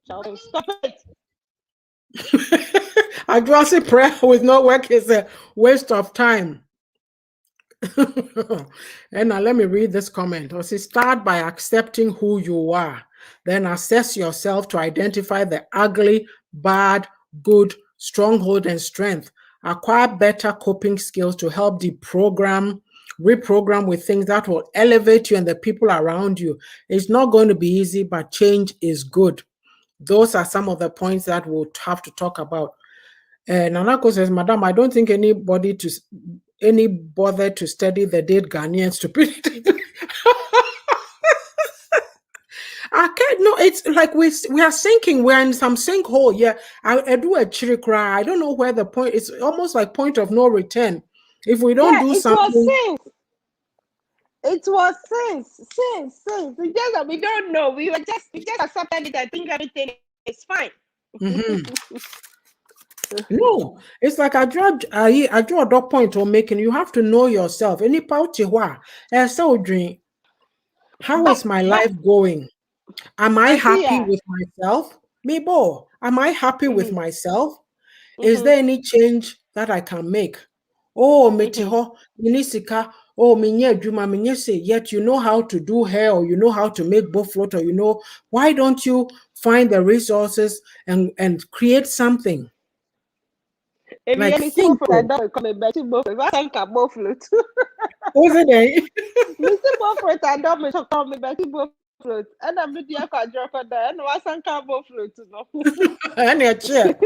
Stop it. I just say prayer with no work is a waste of time. And now let me read this comment. It says, start by accepting who you are. Then assess yourself to identify the ugly, bad, good, stronghold, and strength. Acquire better coping skills to help reprogram with things that will elevate you and the people around you. It's not going to be easy, but change is good. Those are some of the points that we'll have to talk about. Nanako says, Madam, I don't think any bother to study the dead Ghanaian stupidity. I can't. No, it's like we are sinking. We're in some sinkhole. Yeah, I do a chiri cry. I don't know where the point. It's almost like point of no return. If we don't Yeah, do it was something, since. It was since. It's just that we don't know. We just accepted it. I think everything is fine. mhm. No, it's like I draw a dot point on making. You have to know yourself. Any pouty so dream. How But is my life going? Am I I see happy ya. with myself? Mebo, am I happy with Mm-hmm, myself? Is mm-hmm, there any change that I can make? Oh, mm-hmm. metiho, minisika. oh, minye juma, minye say, yet you know how to do hair, or you know how to make both float, or you know, why don't you find the resources and create something? Like think. I don't come back to both. I think I both float. Was it there? Mr. Buffett, I don't miss a call me back to both float. And I'm with the drop on there. And I think I both float. And a chair.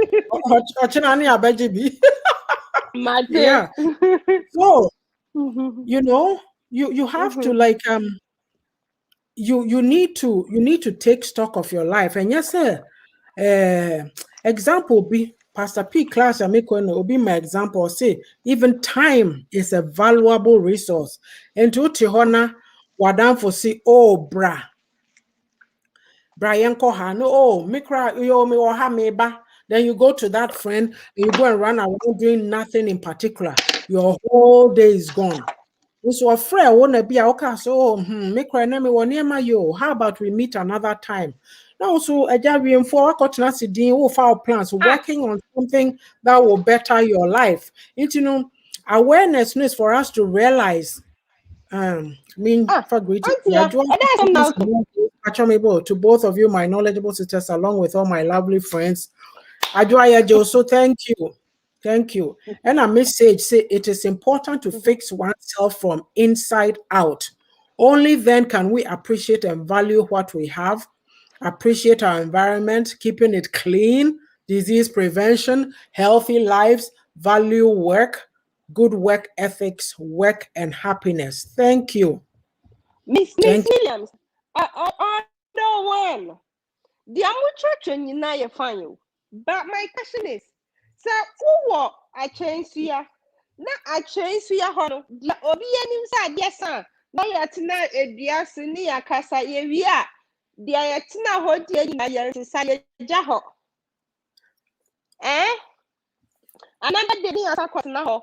Yeah. So, you know, you have to like you need to take stock of your life. And yes, sir. Example be Pastor P class I make one will be my example. Say even time is a valuable resource. And to Tihona, Wadan for see, oh bra. Brian Koha, no, oh, mikra, yo, me or ha me ba. Then you go to that friend and you go and run around doing nothing in particular. Your whole day is gone. So a friend wanna be okay, so mikra na me one near yo. How about we meet another time? Now, so a job for our plans, working on something that will better your life. You know, awareness is for us to realize. For greeting, to both of you, my knowledgeable sisters, along with all my lovely friends. So thank you. And a message say it is important to fix oneself from inside out. Only then can we appreciate and value what we have, appreciate our environment, keeping it clean, disease prevention, healthy lives, value work, good work ethics, work and happiness. Thank you. Miss Williams, no one. The church and now you're fine. But my question is, so who what I change here? Now I change here, honor. The obedience side, yes, sir. Now you're tonight a dear senior casa, yeah. The ayatina hot dear in a society jaho. Eh? Another day, as a question now.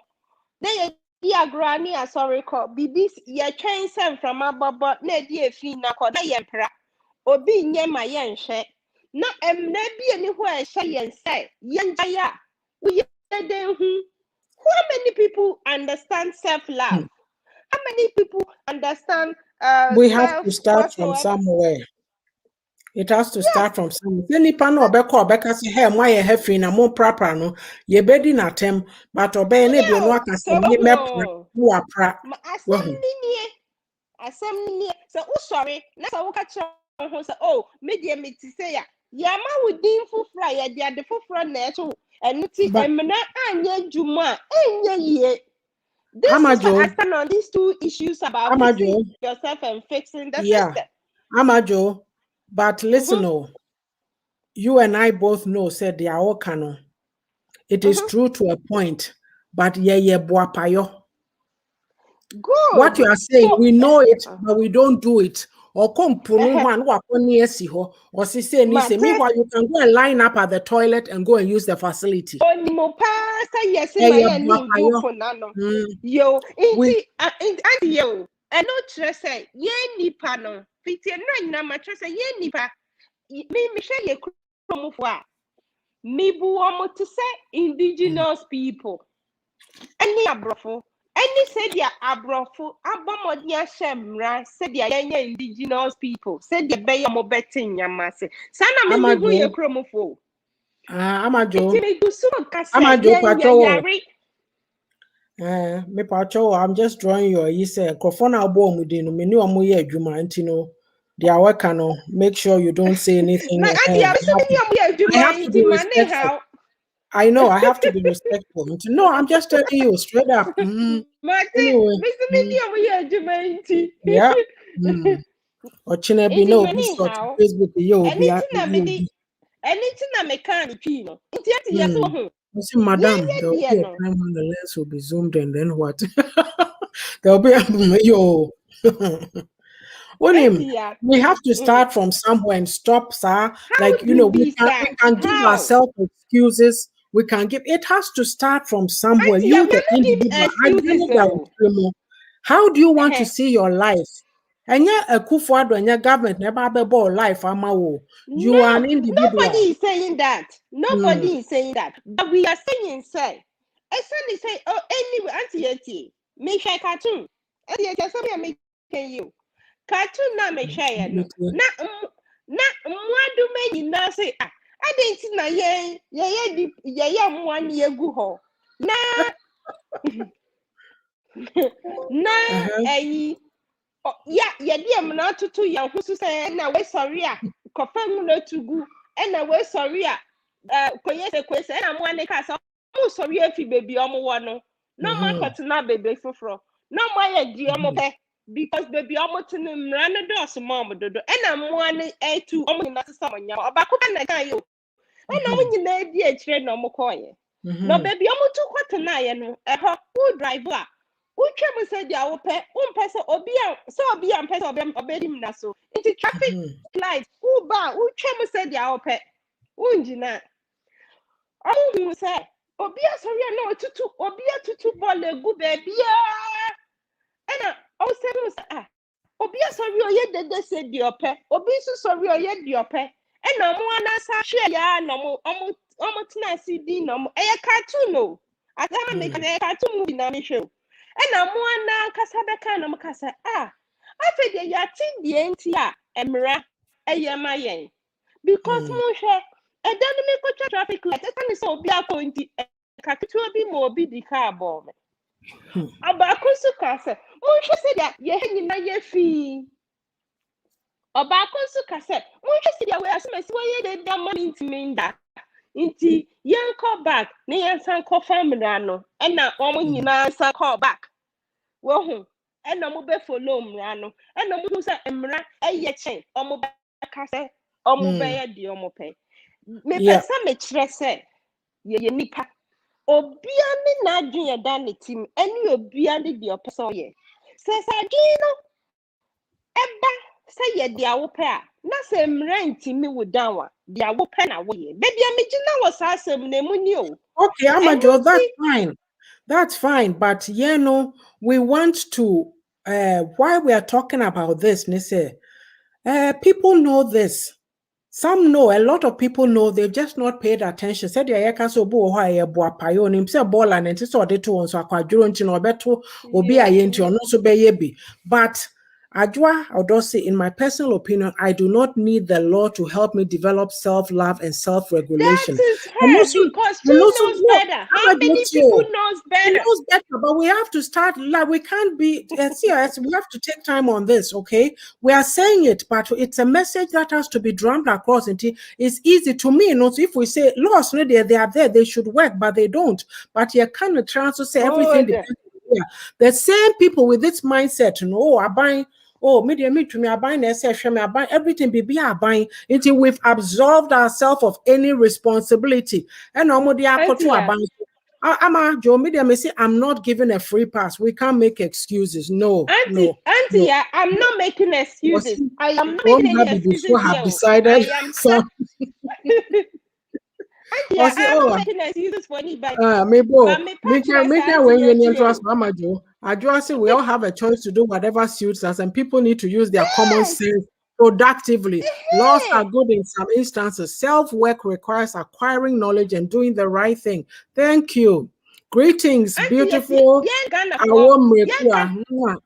Then you granny, a sorry call. Bibis, your train sent from above, but ne dear fina called the emperor. Obi nye my yen share. Na be anywhere say and say, yen jaya. We who many people understand self-love? How many people understand we have to start from somewhere. It has to start from somewhere. Any pan or back or back as hey, my hefin a more proper no, ye bedi na tem, but obey any be no can say me who are pra. Assembly, so sorry, that's a catch on oh, media me to say ya ma would deem for fry the full front natural and I'm not anya juma ye. This is what I stand on these two issues about fixing yourself and fixing the system. Amajo, but listen, you and I both know said they are all canon. It is true to a point, but boapayo. Good. What you are saying, we know it, but we don't do it. Or come or say meanwhile you can go and line up at the toilet and go and use the facility. Yo, yo, and no trust say, ye nipa no, fiti no na ma trust say ye nipa. Me share ye kromofo. Me bu omo to say indigenous people. Any abrofo. Any said ya abrofo, abomodia shemra, said ya indigenous people, said ya be mo betting yamase. Sana me bu ye kromofo. Amajo. Me pacho, I'm just drawing your say crofona bomb within me no ye juma antino. They are working make sure you don't say anything. I have to be respectful. I know I have to be respectful. No, I'm just telling you straight up. Anyway. Yeah. Or China be no Facebook yo be anything I make can't pino. Madam, there'll be a time when the lens will be zoomed and then what? There'll be yo. We have to start from somewhere and stop, sir. Like we can give ourselves excuses. We can give. It has to start from somewhere. You, the individual. How do you want to see your life? And yeah, a kufuado and your government never be life. You are an individual. Nobody is saying that. Nobody is saying that. But we are saying, say, say, oh, anyway, auntie, me share cartoon. And yes, I'm making you. Cartoon na me share no. Na mwadu me nyina say ah. I didn't see na ye mwan ye gu ho. Na na ayi ya di am na tutu ya ho so say na we sorry a kofa mu na tugu e na we sorry a koye se na mo ane ka so mo sorry afi baby omo wo no no market na baby foforo no mo ya di omo pe because baby omo tinu mra no do so mom dodo e na mo ane etu omo na sesa mo nya obako na kan yo e na mo nyina di a kire na omo koye no baby omo tu kwata na ye no e ho who drive a Uche mo say dia wo pe person obi am person obi na so into traffic light uba uche mo say dia wo pe unjina hu say obi asori na otutu ball egu baby ena o say ah obi asori oye dede say di ope obi so sorry oye di ope ena mo anasa hwe ya na mo tina cd na mo e cartoon no atama make na cartoon movie na me hwe ena mo na kasa beka na mo kasa afi de ya tin die nti a emra eye mayen because mo hwe edan me ko traffic light e kan so obi akonti kaketu obi mo obi di car bo me abakusu kasa mo hwe se dia ye nyina ye fi abakusu kasa mo hwe se dia we asumesi we ye de da money ntiminda nti yen call back ne yen san call family no ena omo nyina san call back wohu ena mo be follow mra no ena mo say mra eye chen omo be ka say omo be ye di omo pe me pesa me kire say ye nipa obia ni na adwen ye da ne tim eni obia ni di opesa ye se sa adwen no eba say ye di awo pe a na se mra ntimi wo dan wa di awo pe na wo ye baby amegina wo sa asem na mu ni o okay, Amajo, that's fine. That's fine, but we want to why we are talking about this, Nise. People know this. Some know, a lot of people know, they've just not paid attention. Said ya yeka so bo ho aye bo apayo nim se ball and enti so de to on so akwaduro nti no beto obi aye nti ono so be ye bi. But Ajwa, I would say, in my personal opinion, I do not need the law to help me develop self-love and self-regulation. That is her because she knows better. How many people knows better? She knows better, but we have to start, like, we can't be, serious. We have to take time on this, okay? We are saying it, but it's a message that has to be drummed across. And it's easy to me, so if we say, laws, they are there, they should work, but they don't. But you kind of trying to say everything depends. Yeah. The same people with this mindset, are buying. Media me to me, I buy I buy everything, baby, I buy until we've absolved ourselves of any responsibility. And nobody I buy. I'm Joe Media may say I'm not giving a free pass. We can't make excuses. No, Auntie, no. I'm not making excuses. I am not making any excuses have decided. I am so Auntie, I'm not making excuses for anybody. Maybe when you trust Mama Joe, I just say we all have a choice to do whatever suits us, and people need to use their common sense productively. Laws are good in some instances. Self-work requires acquiring knowledge and doing the right thing. Thank you. Greetings, beautiful.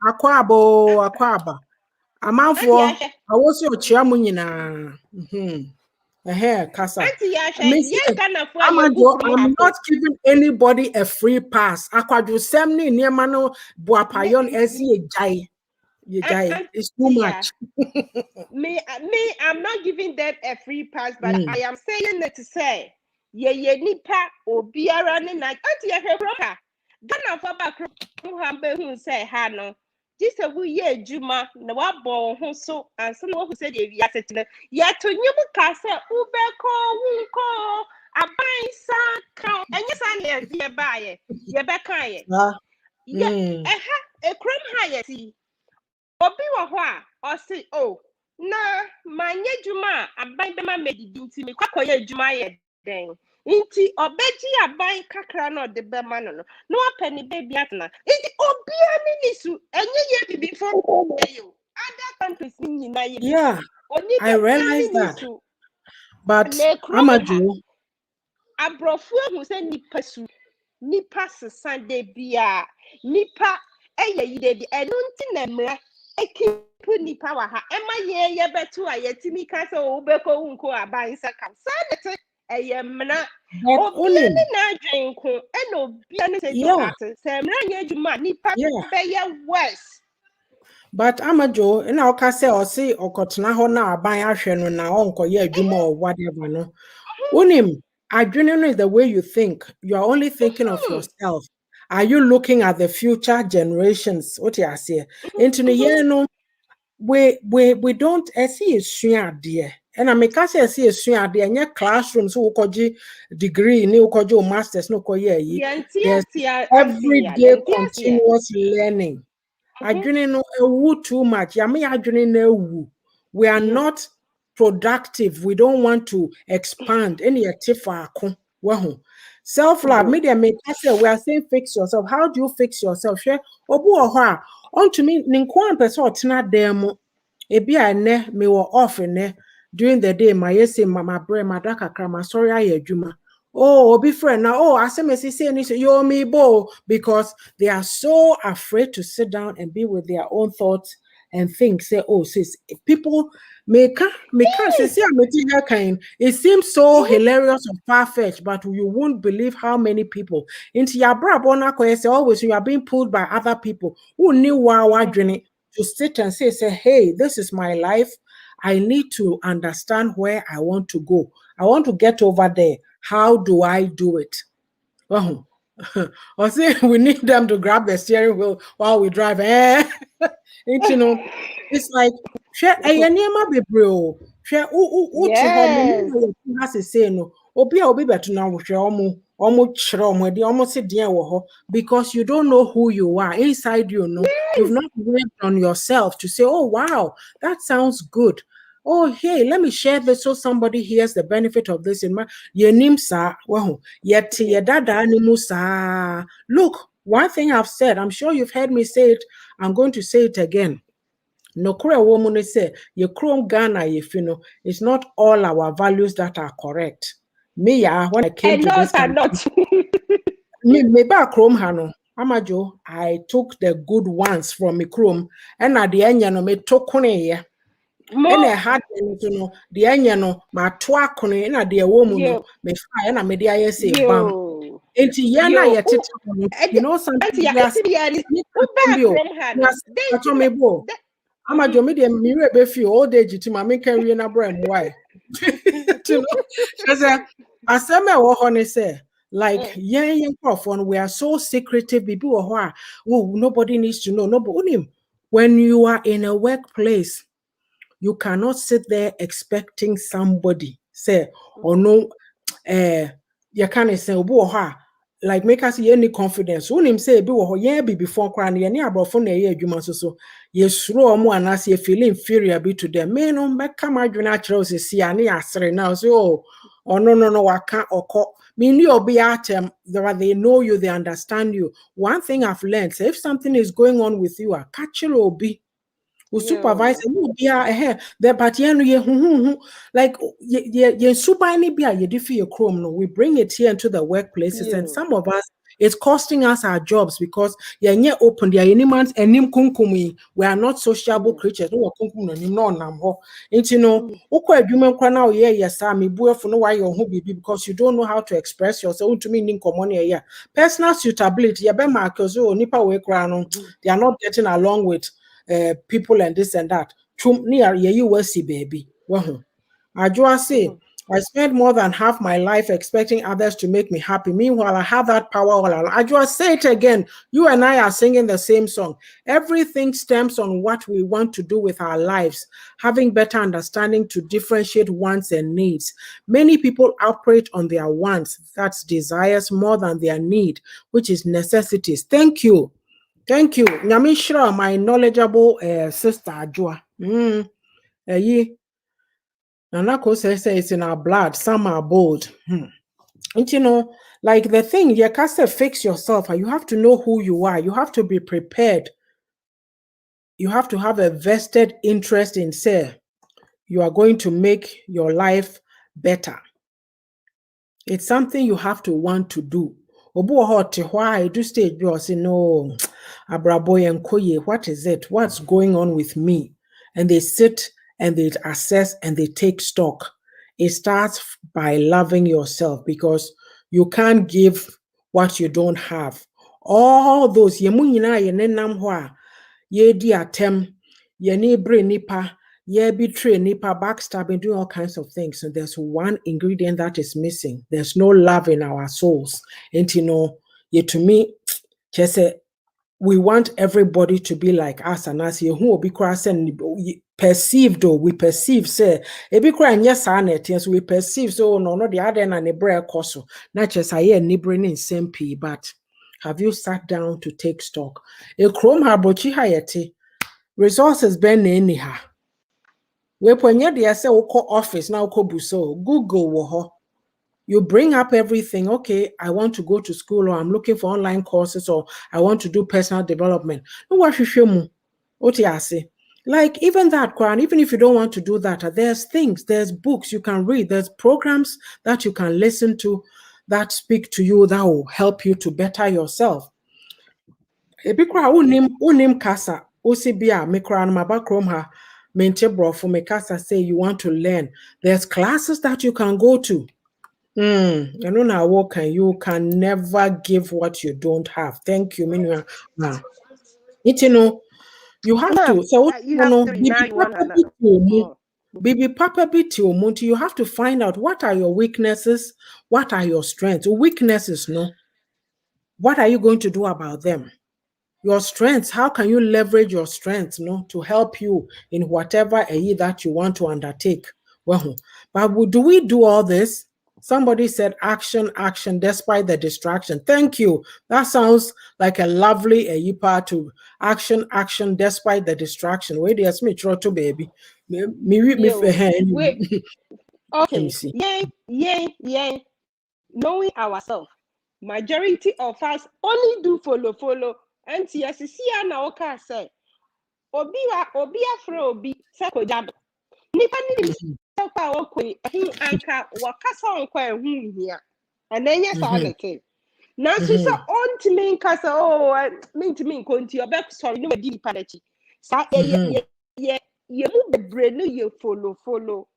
Akwaba. Amanfo, I was your chairman. Kasa. I'm not giving anybody a free pass. Semni niemano buapayon it's too much. me, I'm not giving them a free pass, but I am saying it to say, ye nipa obiara ni na anti ya hwebroka. Gana for back who say hano. This a we ye juma na wabo ho so and so who said ye yasetne. Ya to nyumu kasa ubeko wunko aban sa kan enye sa na ye baye ye beka ye. Ya eha e krom ha ye si. Obi wo ho a o si na manye juma aban be ma medidi nti me kwakoye juma ye den. Inti obeji aban kakra no de be ma no no apani baby atna inti obia ni nisu enye ye bibi for you other countries ni na ye I realize that but Amaju abrofu hu se nipa su nipa sesande bia nipa yide I don't think na keep nipa wa ha ema ye beto a yetimi ka se obeko unko aban saka sa de mna But obi only, ni na adwen ko e na obi ni say to yeah, that se mra nya adwuma nipa yeah. be ye worse. But Amajo, and I'll say or say or cotna hona aban ahwe no na onko ye adwuma or whatever no. Unim, adrenaline is the way you think. You are only thinking of yourself. Are you looking at the future generations? What you are saying? Into the year no, we don't see a swing dear. And I make us see a swing dear. Near classrooms who koji degree, new koji masters, no koye. There's everyday continuous learning. Adwene no ewu too much. Yami adwene no ewu. We are not productive. We don't want to expand. Any atifaako. Wahu. Self-love. Media make us say we are saying fix yourself. How do you fix yourself? Share obu oha. On to me, ninkwan person otena demo. Ebi a ne me were off ne during the day. My yes, my brain, my dark akra, sorry, I adwuma. Oh, be friend now. Oh, I say me say you me bo because they are so afraid to sit down and be with their own thoughts and think. Say, oh, sis, people make say it seems so hilarious and far-fetched, but you won't believe how many people into your brabona say always you are being pulled by other people who knew wow journey to sit and say, hey, this is my life. I need to understand where I want to go. I want to get over there. How do I do it? Oh, or say we need them to grab the steering wheel while we drive. You know, it's like share a bebre o. Share uti home Yes. has to say no. Obi better now with your almost chrom the almost sit there because you don't know who you are inside you know. You've not worked on yourself to say, oh wow, that sounds good. Oh, hey, let me share this so somebody hears the benefit of this in my yenim sa well yet dada animusa. Look, one thing I've said, I'm sure you've heard me say it, I'm going to say it again. No kura woman say ye chrome Ghana if you know it's not all our values that are correct. Me, when I came And to this not are country, not. me back chrome hano. Amajo, I took the good ones from me chrome and at the end, you know, me took one and I had you know the anya my twak on in a dear woman no me fire and I made I say bam. Yo. Enti yana Yo. yet you know something Yeah, yes back from Hano. yes They that's me bo. I'm a jomi de mirror befi all day to my make carry na bram why. You know, because aseme wo ho ne say like yen phone we are so secretive people who are oh nobody needs to know nobody when you are in a workplace you cannot sit there expecting somebody say or no you can't say obu like make us any confidence when him say be wo yeah be before crying yeah ni abrofo na ye adwuma so yes slow omo anas you feel inferior be to them me no make come adwuna akere o si ani asere now so oh no waka oko me ni obi atem they know you they understand you one thing I've learned if something is going on with you catch it obi who supervisor you be the but like ye super any be ye defi your chrome no we bring it here into the workplaces and some of us it's costing us our jobs because ye open there any months and nim kunkumi we are not sociable creatures no kunkum no nim no nam ho you know ukọ adwuma nkwa na ye yes am buefo no why your ho bibi because you don't know how to express yourself to me nin common here personal suitability ye be mark so nipa we kra no they are not getting along with people and this and that. Chum near ye wasi baby. Well, I say I spent more than half my life expecting others to make me happy. Meanwhile, I have that power all along. I just say it again. You and I are singing the same song. Everything stems on what we want to do with our lives, having better understanding to differentiate wants and needs. Many people operate on their wants, that's desires, more than their need, which is necessities. Thank you. Thank you. Nyamishra, my knowledgeable sister Ajua. Nanako says it's in our blood. Some are bold. And you know, like the thing, you can't say fix yourself. You have to know who you are. You have to be prepared. You have to have a vested interest in say you are going to make your life better. It's something you have to want to do. Obu hot why do stage you say no. Abraboye Nkoye, what is it? What's going on with me? And they sit and they assess and they take stock. It starts by loving yourself because you can't give what you don't have. All those yemu nyinaa yɛ nenam hɔ a yɛdi atem, yɛne bre nipa, yɛ betray nipa, backstabbing, doing all kinds of things. And there's one ingredient that is missing. There's no love in our souls. And you know, to me, just say we want everybody to be like us, and as you who be and perceived or we perceive say e be cry yes yes we perceive so no the other and a break also not just I hear neighboring in same p but have you sat down to take stock a chrome habochi hayeti resources ben anyhow we pwenye de say oko office now oko buso Google wo you bring up everything. Okay, I want to go to school, or I'm looking for online courses, or I want to do personal development. No, what you say? Like even that, Kwan, even if you don't want to do that, there's things, there's books you can read, there's programs that you can listen to that speak to you that will help you to better yourself. Ebikra unim kasa osibia mekra na mabakrom ha mente brofo mekasa say you want to learn. There's classes that you can go to. You can never give what you don't have. Thank you, Minua. You have to. So you have to now you want another. Baby Papa Biti Omunti, you have to find out what are your weaknesses, what are your strengths. Weaknesses, no. What are you going to do about them? Your strengths, how can you leverage your strengths, no, to help you in whatever that you want to undertake? Well, but do we do all this? Somebody said action, action, despite the distraction. Thank you. That sounds like a lovely part to action, action, despite the distraction. Wait, yes, me try to baby. Okay. Yeah. Knowing ourselves. Majority of us only do follow. And yes, see na oka say. Obi afro obi say ko jab. Nipa ni so pa wo ko hu anka wakasa onko ehu hia. And then yes all the now so on me nka say oh me nko nti obe sorry no di nipa dachi. Sa ye mu bebre no ye follow.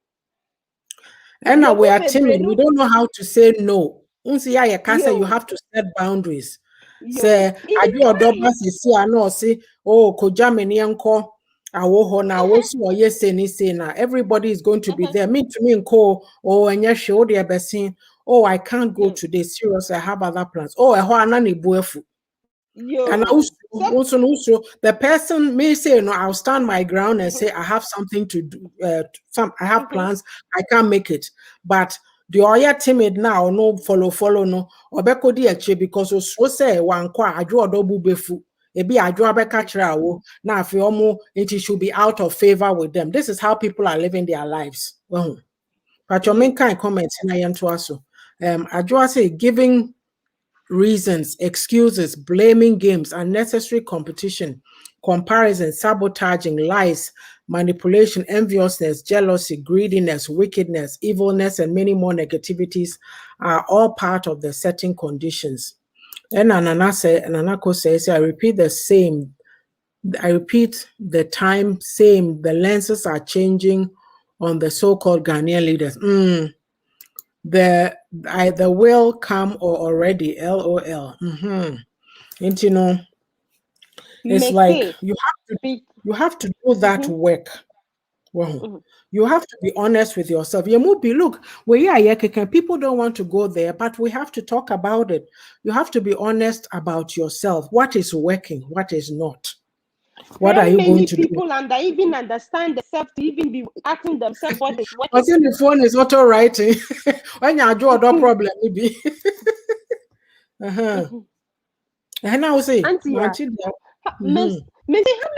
And now we are timid. We don't know how to say no. You have to set boundaries. Say, I do a double see I know see oh kojameni anko awo na also yes say na everybody is going to be there. Me to me nko oh and yes show the besin. Oh, I can't go today. Seriously, I have other plans. Oh, and also the person may say, no, I'll stand my ground and say, I have something to do. I have plans. I can't make it. But the oya timid now, no follow, no. Obeko di eche because so say one kwa adwo odobu befu. Ebi adwo abeka kira wo. Na afi omo it should be out of favor with them. This is how people are living their lives. Well, but your main kind comments in ayanto aso. Adwo say giving reasons, excuses, blaming games, unnecessary competition, comparison, sabotaging, lies, manipulation, enviousness, jealousy, greediness, wickedness, evilness, and many more negativities are all part of the setting conditions. And Ananako says, I repeat the time, same, the lenses are changing on the so-called Ghanaian leaders. The will come or already LOL. And you know, it's like you have to do that work. Well, you have to be honest with yourself. Look, people don't want to go there, but we have to talk about it. You have to be honest about yourself. What is working? What is not? What are you going to do? People even understand themselves to even be asking themselves what is working. I think the phone is auto writing. When you do no problem, maybe. And I will say, how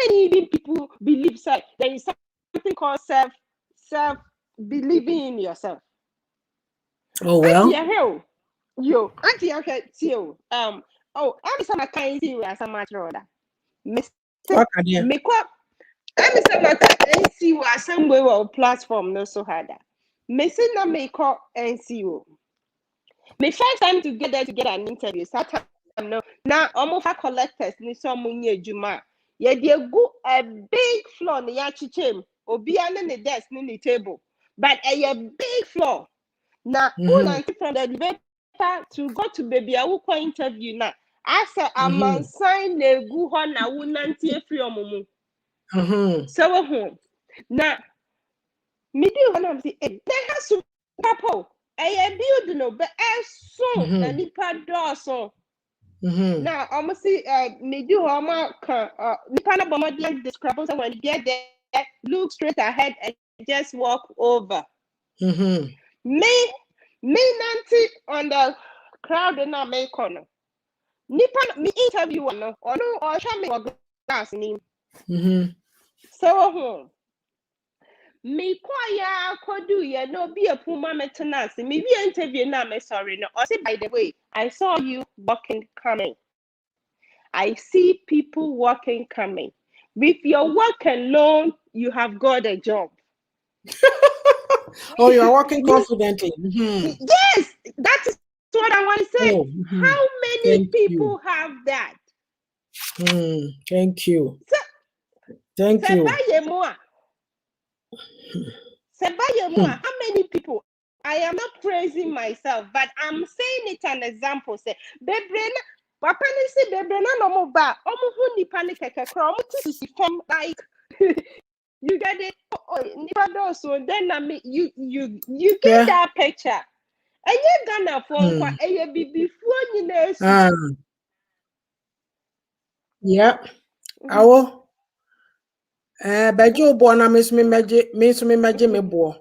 many people believe there is something called self believing in yourself? Oh well. Yo, auntie, I'm some kind of as a matter of that. Make up. I'm some way or platform no so harder. Missing na make up NCO. Me first time to get an interview. Saturday no. Now almost collectors ni so munye juma. Ye dey go a big floor ni ya chichem. Obi ane ne desk ni the table. But a big floor. Now from the elevator to go to baby I will call interview now. I said I'm on sign le gu ho na wu nantie free omumu. So we home. Now me do when I'm say eh there has to couple. A build no but so na nipa door so. Now almost see me do almost nipa na bomo like describe so when you get there look straight ahead and just walk over. Me nanti on the crowd in our main corner. Nipa me interview no or no or show me what glass ni. So home. Me kwaya kodu ye no be a puma maintenance. Me be interview na me sorry no. Or say by the way, I saw you walking coming. I see people walking coming. With your work alone, you have got a job. Oh, you are working confidently. Yes, that is what I want to say. Oh, how many people have that? Thank you. Thank you. How many people? I am not praising myself, but I'm saying it an example. Say, Bebrena, papa ni say Bebrena no mo ba, omo hu nipa ni keke kra, omo ti sisi fam like you get it. Oh, nipa do so then you get that picture. And you Ghana for kwa eye bibi fu nyina esu. Yeah. Awo. Bejo bo na me meje me bo.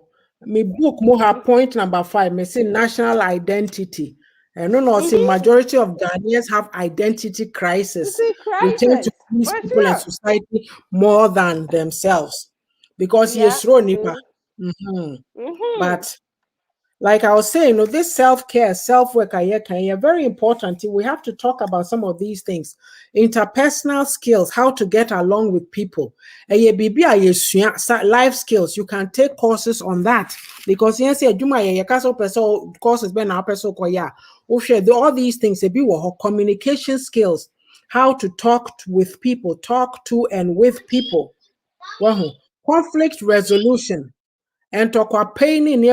Me book mo have point number 5. Me say national identity. And no see majority of Ghanaians have identity crisis. They tend to please people and society more than themselves. Because yes, nipa. But like I was saying, this self-care, self-work, very important. We have to talk about some of these things. Interpersonal skills, how to get along with people. Life skills, you can take courses on that. Because courses all these things, communication skills, how to talk with people, talk to and with people. Conflict resolution. And talk about pain in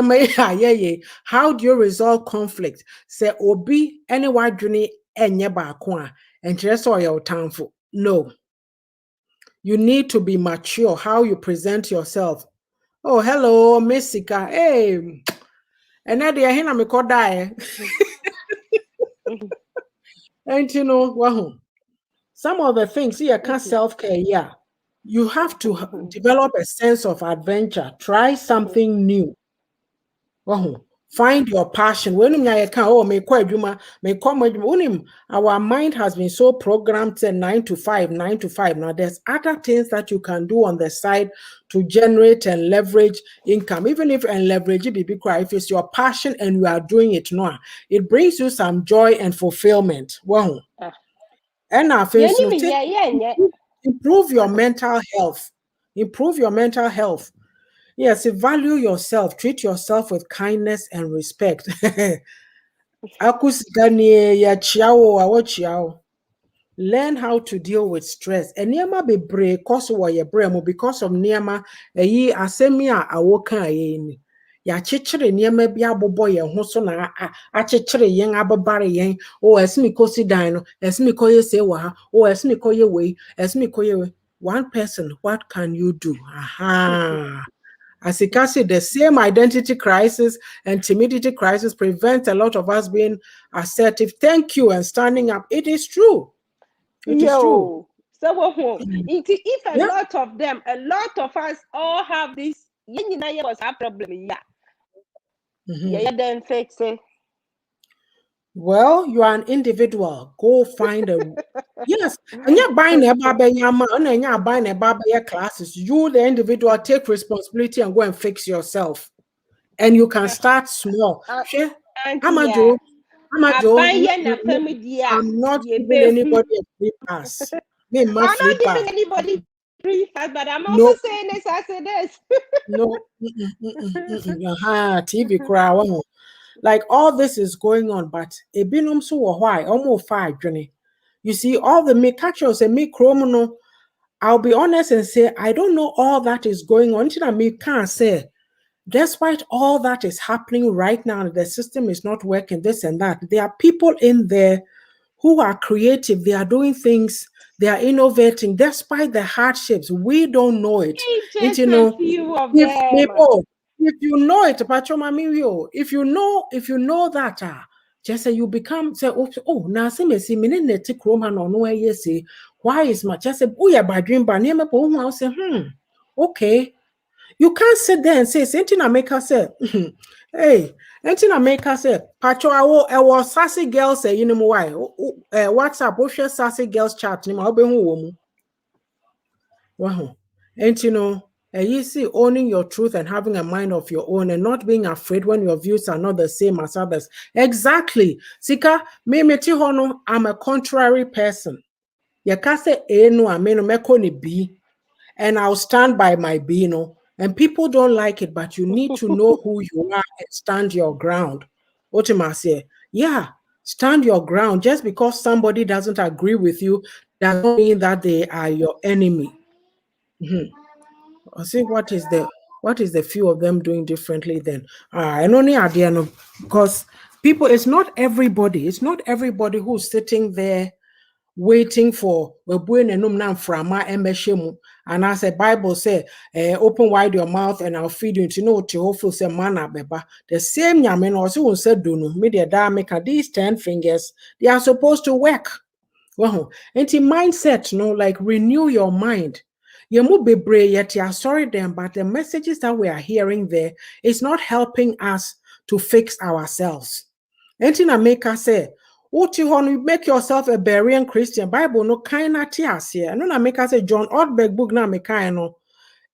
how do you resolve conflict? Say obi anyone journey enye baako and just all your time for no. You need to be mature how you present yourself. Oh, hello, Miss Sika. Hey, and then they hina me call die. And you know, some of the things here can self-care, yeah. You have to develop a sense of adventure. Try something new. Find your passion. When our mind has been so programmed to 9 to 5. Now there's other things that you can do on the side to generate and leverage income. Even if and leverage it, if it's your passion and you are doing it now, it brings you some joy and fulfillment. And our face, improve your mental health. Improve your mental health. Yes, value yourself. Treat yourself with kindness and respect. Learn how to deal with stress. And niema be brave cause wa ye brave because of niema asemi a awoka ni. Ya chichere niema bi abobo ye ho so na achichere yen ababare yen. Oh, esimi kosi dan no, esimi koye se wa ha. Oh, esimi koye we, esimi koye we. One person, what can you do? Aha. As you can see, the same identity crisis and timidity crisis prevents a lot of us being assertive. Thank you and standing up. It is true. It is true. So if a lot of them, a lot of us all have this, was a problem. Then fix it. Well, you are an individual. Go find a yes. And you're buying a yama and you're buying a classes. You, the individual, take responsibility and go and fix yourself. And you can start small. I'm not giving anybody a free pass. I'm not giving anybody free pass, but I'm also saying this as it is. No. TV crowd. like all this is going on, but a binum so why almost 5 you see all the me catchers and me chromono. I'll be honest and say I don't know all that is going on. Until I me can't say despite all that is happening right now, the system is not working, this and that. There are people in there who are creative, they are doing things, they are innovating despite the hardships. We don't know it. Just You a know, few of if them. people, if you know it, if you know that, just say you become say, oh, now see me see me neti kroma no no say, why is my just say, oh yeah, by dream by name, I'll say, okay. You can't sit there and say, something I make her say, hey, anything I make her say, Pacho, I was sassy girls say, you know why? WhatsApp, what's your sassy girls chat? I'll be home. Wow. And you see, owning your truth and having a mind of your own and not being afraid when your views are not the same as others. Exactly. Sika, me meti hono, I'm a contrary person. You can't say, no, I mean, me B. And I'll stand by my being, and people don't like it, but you need to know who you are and stand your ground. Otima say, yeah, stand your ground. Just because somebody doesn't agree with you doesn't mean that they are your enemy. I see what is the few of them doing differently then. And only at the end because people, it's not everybody who's sitting there waiting for and as the Bible say, open wide your mouth and I'll feed you into no to say manna beba. The same yamen also said do no media dameka these 10 fingers, they are supposed to work. Well, and in mindset, like renew your mind. Yemu bebre yet ya sorry them, but the messages that we are hearing there is not helping us to fix ourselves. Anything I make us say, Uti hon, make yourself a Berean Christian. Bible no kinda tears here. No, I make us say John Ortberg book na me no.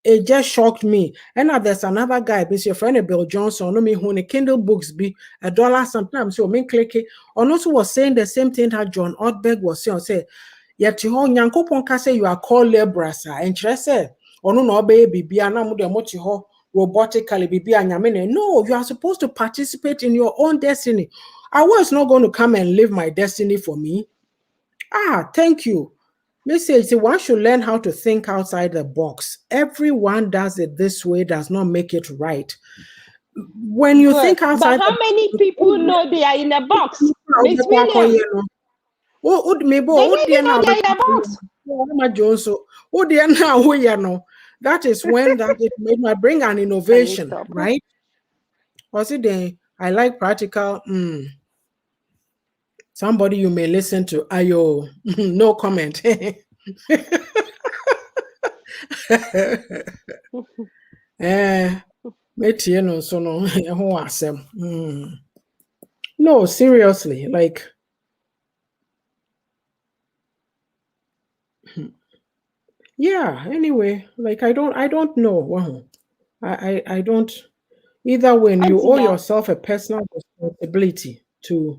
It just shocked me. And now there's another guy, this your friend Bill Johnson, no me who the Kindle books be $1 sometimes. So me click it. And also was saying the same thing that John Ortberg was saying. Say, yet you hold Yankopon can say you are called laborers. And just say, or no baby, be an amude robotically be anyamine. No, you are supposed to participate in your own destiny. I was not going to come and live my destiny for me. Thank you. Message, one should learn how to think outside the box. Everyone does it this way, does not make it right. When you think outside but how many people know they are in a box? Miss William, they don't even know they are in a box. That is when that it might bring an innovation, right? Was it then? I like practical. Somebody you may listen to. Ayo, no comment. No, seriously, like yeah, anyway, like I don't know. Wow. I don't either when you owe yourself a personal responsibility to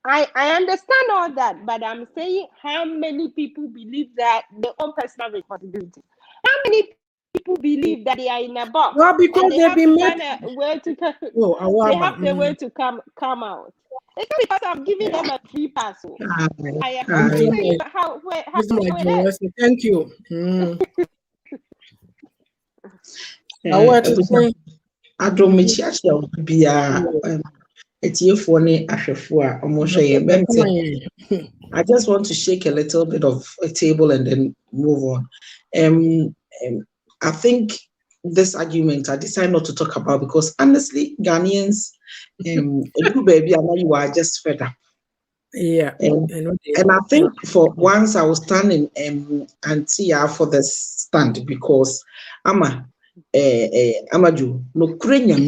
I understand all that, but I'm saying how many people believe that their own personal responsibility? How many people believe that they are in a box? Well, because they have to find a way to they have the way to come out. It's not because I'm giving them a free pass. I am saying how thank you. I just want to shake a little bit of a table and then move on. I think this argument I decided not to talk about because honestly, Ghanaians, baby, I know you are just fed up. Yeah. And I think for once I was standing Antia for the stand because Amaju, no Krenya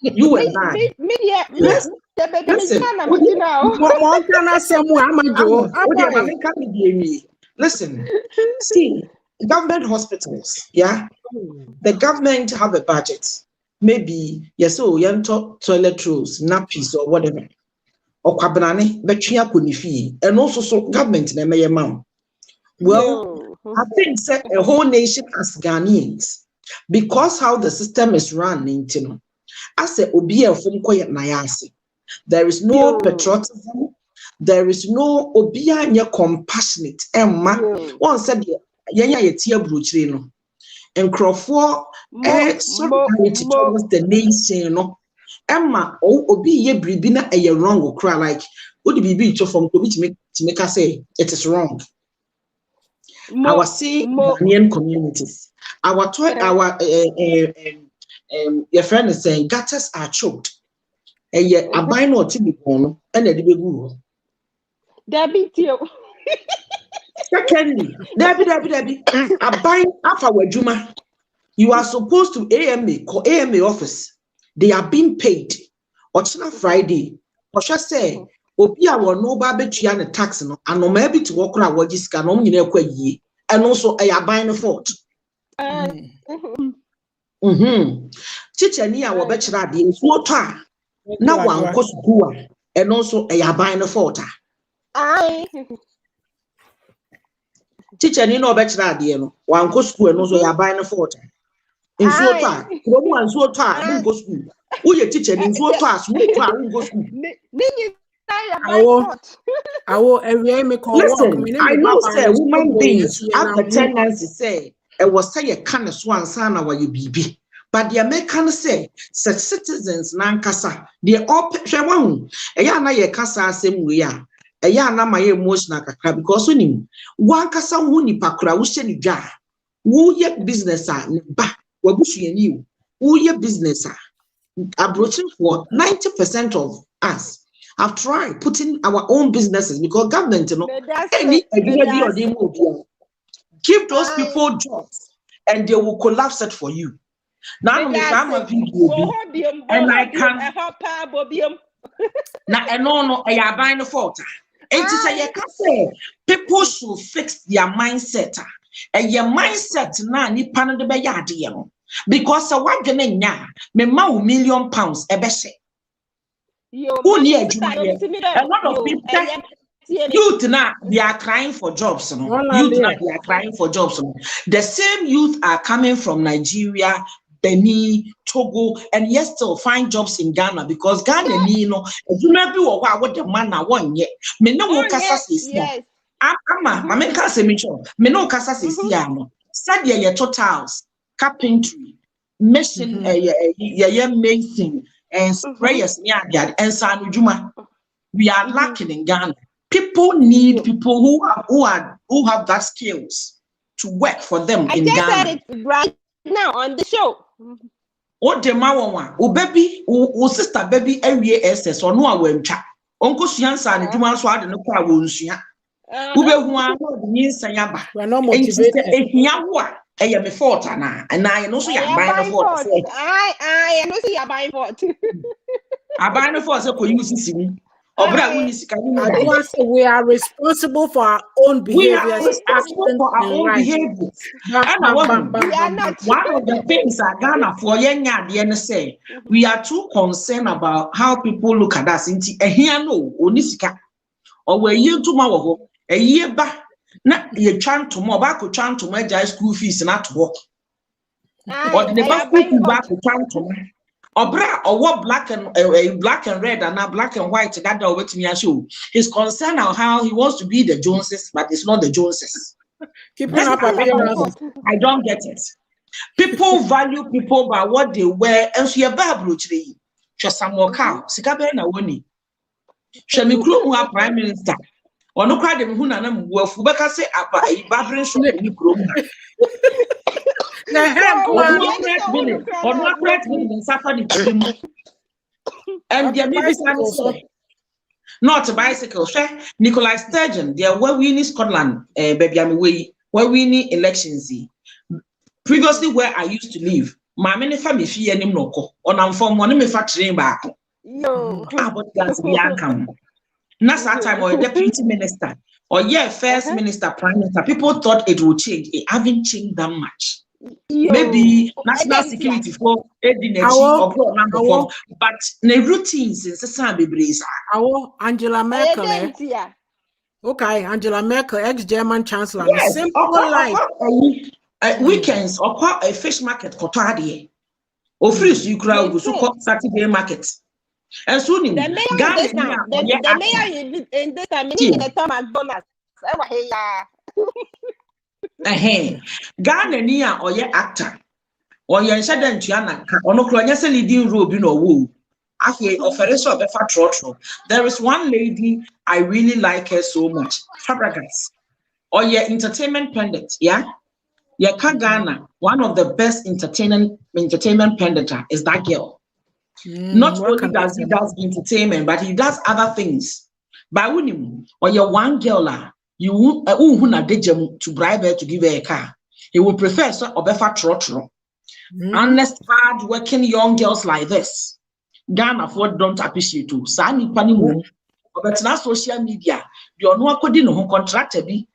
you and I. Listen. Listen, see, government hospitals, yeah, the government have a budget. Maybe, yes, so you toilet rolls, nappies, or whatever. Or kwabanane, betria kunifi, and also so government in a amount. Well, I think a whole nation as Ghanaians, because how the system is run, As a obi efum koye na yase. There is no patriotism. There is no obi anya compassionate. Emma, one said yenya yetia bruchiri no. Nkrofo solidarity towards the nation no. Emma obi ye bribi na eye wrong okra like odi bibi to from to make us say it is wrong. Our Ghanaian communities, our your friend is saying gutters are choked. And yet a buy no tibikono and a debegu. Debbie too. Secondly, Debbie, a buy after Juma. You are supposed to AMA office. They are being paid. Or Friday. Or just say, Opia will no barbecue and a tax no, and no maybe to walk around what is canon ye, and also a buying a fort. Teacher near our bachelor in water. Now one goes to and also a buying a fort. Teacher near no bachelor dear, one goes to and also a buying a fort. In water, one so tired, go school. Who your teacher in water, go school. Listen, I know say woman beings have the tendency to say it was say a kind of swan son or you BB. But the American say such citizens nankasa, they all picture one. A yana ye kasa same way. A yana my emotional because one kasa wuni pakura wusheni ja. Who ye business are ba wabushi and you. Who ye business are approaching for 90% of us. Have tried putting our own businesses because government, you know, give those people jobs and they will collapse it for you. Now I'm a video and I can now and no, I are buying a photo. And to say, I can say people should fix their mindset. And your mindset now need pan the bayadi, because a white gonna me £1,000,000 a best. Who near a lot of people youth now they are crying for jobs. Youth now they are crying for jobs. The same youth are coming from Nigeria, Benin, Togo, and yet still find jobs in Ghana because Ghana, you know, do not be what the man I want yet. Me no more casa is here. I mean, casa me no casa is here. Study your totals, carpentry, machine, mason. And sprayers and Sanujuma. We are lacking in Ghana. People need people who have that skills to work for them in Ghana. I just said it right now on the show. Oh, the mawa, oh baby, oh sister baby, every SS or no awemcha. Uncle Sian Sanujuma so I don't know how won't Ube who are not means Sayaba. We're not motivated. I am a fort and I know so you're buying a fort. I know so you're buying fort. I buy no fort so use him. We are responsible for our own behaviors. We are responsible for our own behaviors. One of the things I Ghana for Yenya say we are too concerned about how people look at us. Here no onisika or we year to my a year back. Na ye chan to more back chan to my school fees not work. Or the school back to chan to me. Or bra or what black and red and not black and white that with me show. He's concerned on how he wants to be the Joneses, but it's not the Joneses. I don't get it. People value people by what they wear, and so you're babruchly. Just some more cow, Sikabe na woni. Shemikru prime minister. Or no cry them who name will Fubeka say apa a barbering shop in the groom. Or not great women suffer the and there may be not a bicycle. Nikolai Sturgeon, they are where we in Scotland, baby, I'm away, where we need elections. Previously, where I used to live, my many family fee and no on I'm from one manufacturing back. No, but that's the outcome. Not that time or a deputy minister or first minister, prime minister. People thought it would change. It haven't changed that much. Maybe national security for or number four, but the routines in society. Angela Merkel. Okay, Angela Merkel, ex-German chancellor. Yes, simple life. Weekends or a fish market for 30. Office you crowd go so called Saturday market. And soon the mayor Ghana this now. The mayor in this time, the Thomas bonus. Ghana near or ye actor. Or ye shadent yana or no cronyas leading robe in or woo. I hear operation of a fat trotro. There is one lady I really like her so much. Fabregas. Or ye entertainment pendant, yeah? Ye Ghana, one of the best entertainment pendant is that girl. Not only does he does entertainment, but he does other things. By winning, or your one girl, you won't to bribe her to give her a car. He would prefer so obefa trotro. Honest, hard-working young girls like this. Ghana for don't appreciate you. Sani panimu. But now social media, the no according no contractor be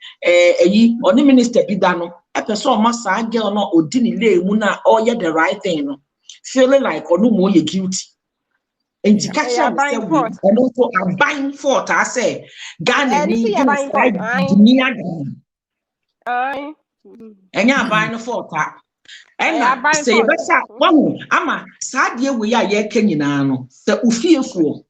or the minister be dano. A person massa girl no odini le muna or the right thing. Feeling like or no more you guilty. And to catch up and also I'm buying for I say Ghana need to side near and you're buying for that. And say better one ama sad year we are ye kenyinano the ufiefuo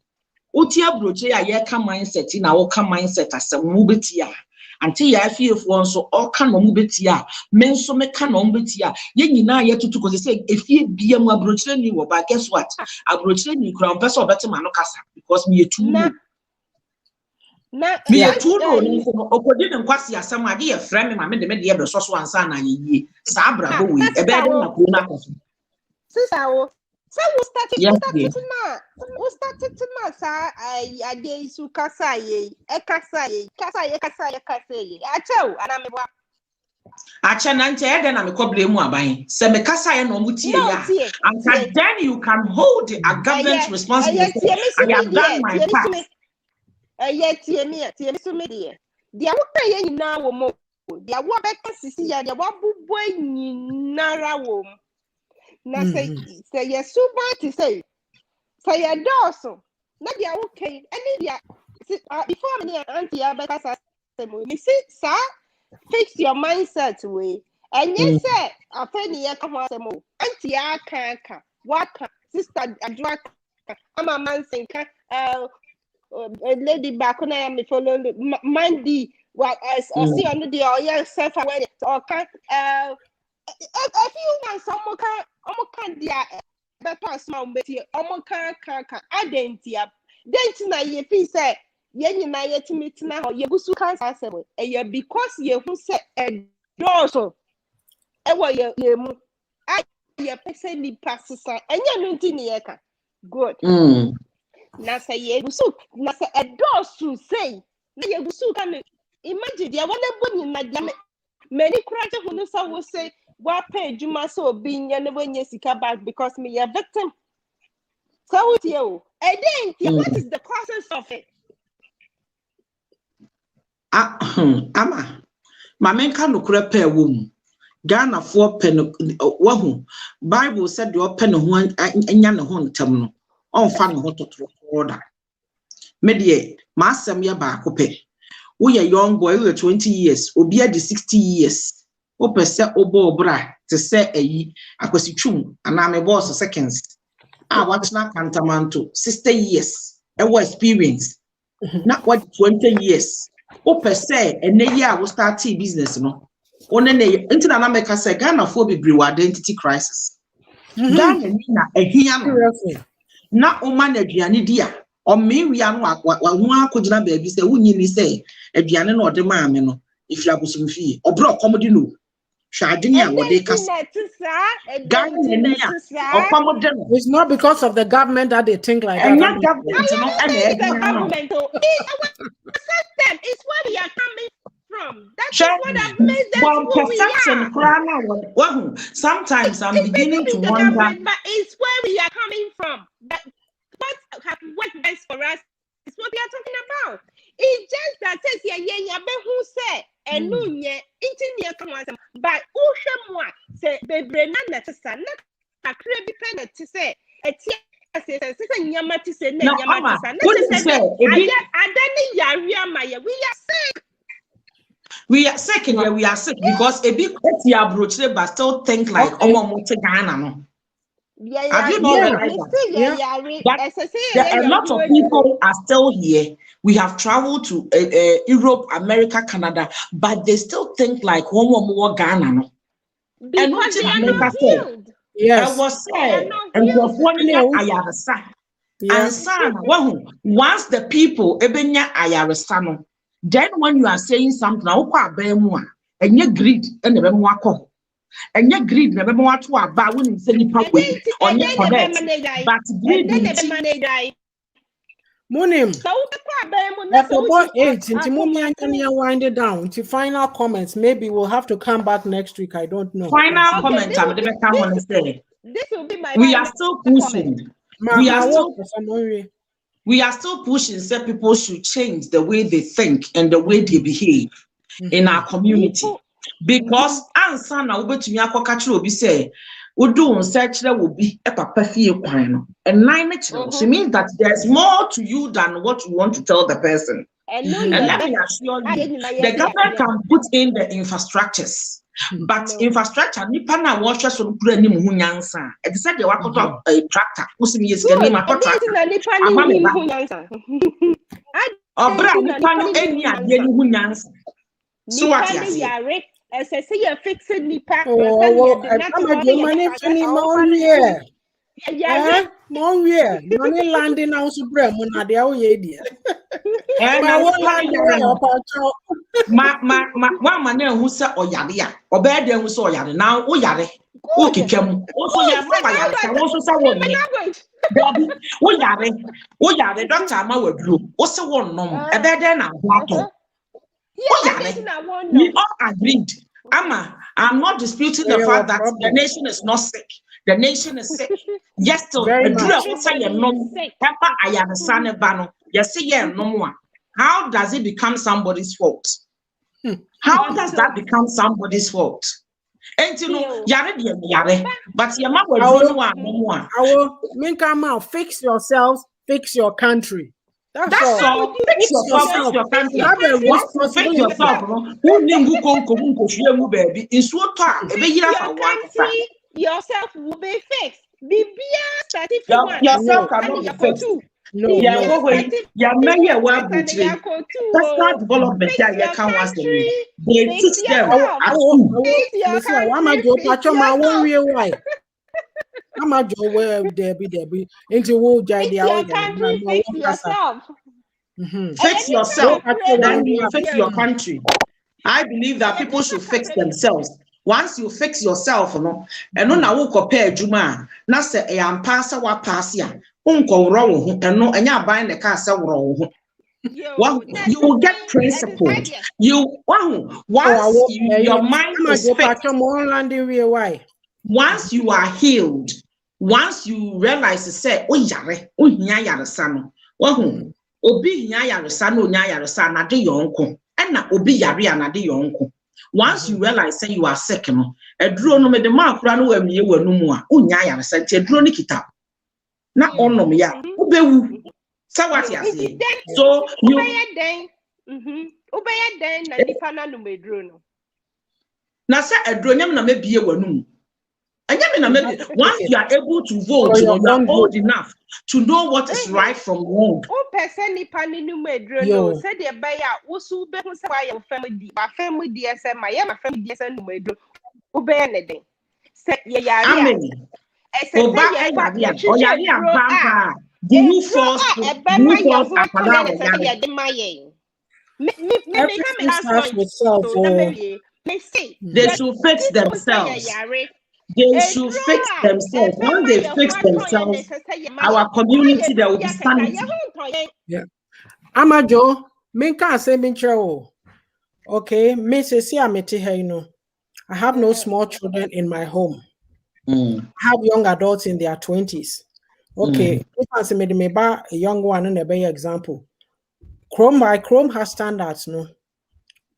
utia broche ya ye ka mindset na wo ka mindset asem mu betia anti ya afiefuo nso o ka no mu betia men so me ka no mu betia ye nyina ye tutu ko say efie bia mu abroche ni wo ba guess what abroche ni kura mpese obetema no kasa because me etu na me etu no okodi ne nkwasi asem ade ye frɛ me ma me de me de ye beso so ansa na ye yie sa abrabo we e be de na ko na koso sister wo so we started to na sa I dey su kasa ye kasa ye achew ana me wa ache na nche e de na me koble mu aban se me kasa ye no mutie ya and then you can hold a government responsibility. I have done my part. Tie me so me de dia wo pay ye nyina wo mo dia wo be kasisi ya dia wo bubo nyinara wo na say ye suba to say ye doso na dia wo kai any dia before me auntie ya be kasa me see sir fix your mindset way and yes say afeni ye ka ho asemo auntie aka waka sister adwa ama man senka lady back when I am follow Mandy what I see under the young self aware or can a few months can dia better small bit can identity then na ye feel say ye na ye to meet na ye busu can say because ye who say a doso e wa ye mu I ye person ni passes and ye minti ni ka good na say ye busu na say a dosu say na ye busu can imagine dia wana boni na dia many crowd who no say will say what pay juma so being ye never nye sika back because me a victim so with you and then what is the causes of it ama ma menka no kura pay wom Ghana for pen wahu Bible said the pen ho anya ne ho ntam no on fa ne ho totoro order medie ma asem ye ba akopɛ we a young boy we 20 years obi adi 60 years o pese obo obra te se ayi akwasitwum ana me boss seconds watchna kantamanto 60 years ewo experience na what 20 years o pese eneyi a wo start business no onene ntina na make say Ghana for be identity crisis Ghana ni na ehia no na o man aduane dia o me wia no wa hu akogina baabi say wunyi ni say aduane no ode maame no if you abusum fie obro komodi no hwadene a wode kasa Ghana ni a okomode no it's not because of the government that they think like that. And not government no and the government it's where we are coming from. That's what I've made them perception we sometimes I'm beginning to wonder but it's where we are coming from. But what have worked best for us is what we are talking about. It's just that says yeah who say and no yeah internet come but who say bebre na netesa na create pen to say say nyama to say nyama to say we are sick. We are sick and we are sick because a big but still think like Ghana no. Have you not realized that? There are a lot of people are still here. We have traveled to Europe, America, Canada, but they still think like one more Ghana. No? And what Because they are America not said, healed. I was said, and once the people ebenya ayaresa no, then when you are saying something, and you greed and never more. And your greed never want to about winning any power on your connect, but greed Munim. So About 8 into wind it down to final comments. Maybe we'll have to come back next week. I don't know. Final comment. This will be my we are still pushing. We are still pushing. Say people should change the way they think and the way they behave in our community. Because answer na ubetumi akoka kire obi say udu nsa kire obi e papa fie kwan no and nine so means that there's more to you than what you want to tell the person. And let me assure you, the government can put in the infrastructures, but infrastructure nipa na watch so kura ni mu nyansa e say the wakoto a tractor usimi yesika ni makota obra nipa no eni ade ni hu nyansa. So what you say? As I say, you're fixing me pack. I'm money landing now to Brem when I deal with one man who said, oh, Yadia, or bad who saw Yadi now, oh, Yadi, okay, come also, also someone. Oh, Yadi, Doctor, I will do. What's the one no? A bed then I'm we all agreed. I'm not disputing the fact that the nation is not sick. The nation is sick. Yes, so how does it become somebody's fault? How does that become somebody's fault? And you know, but your mom will fix yourselves, fix your country. That's all. Fix yourself, your country. Fix yourself. Who baby? In yourself will be fixed. Yourself cannot be fixed. No. Personal development. They teach them at school. I'm a Joe Debbie into wood yourself. Fix yourself, then you fix your country. I believe that people should fix themselves. Once you fix yourself, no, and no na wo compare juma, na say e am pass wa pass ya. Unko wrong and no and ya buy the car say wrong. Well, you will get principled. You once your mind is fixed. Once you are healed, once you realize to say, oh yare, oh nya yare sano, wahu, obi nya yare sano, nya yare sana de yonko, and na obi yare na de yonko. Once you realize say you are sick, no, a drone me the mark run away me were no more, oh nya yare sa te drone kita. Na ono me ya, ubewu. So what you say? So you ubaya den na nipa na no me drone. Na say a drone yam na me bie wanu. Once you are able to vote, you are old enough to know what is right from wrong. Person said the buyer also be who say my family DSM, my family DSM no medro. Obey anything. Say ya. Do you force they should fix themselves. They should fix themselves. When they fix themselves, our community there will be sanity. Yeah. Amajo, me can't say me okay, me say see amete here, you know. I have no small children in my home. I have young adults in their 20s. Okay, if I say me a young one and a better example. Chrome has standards, no,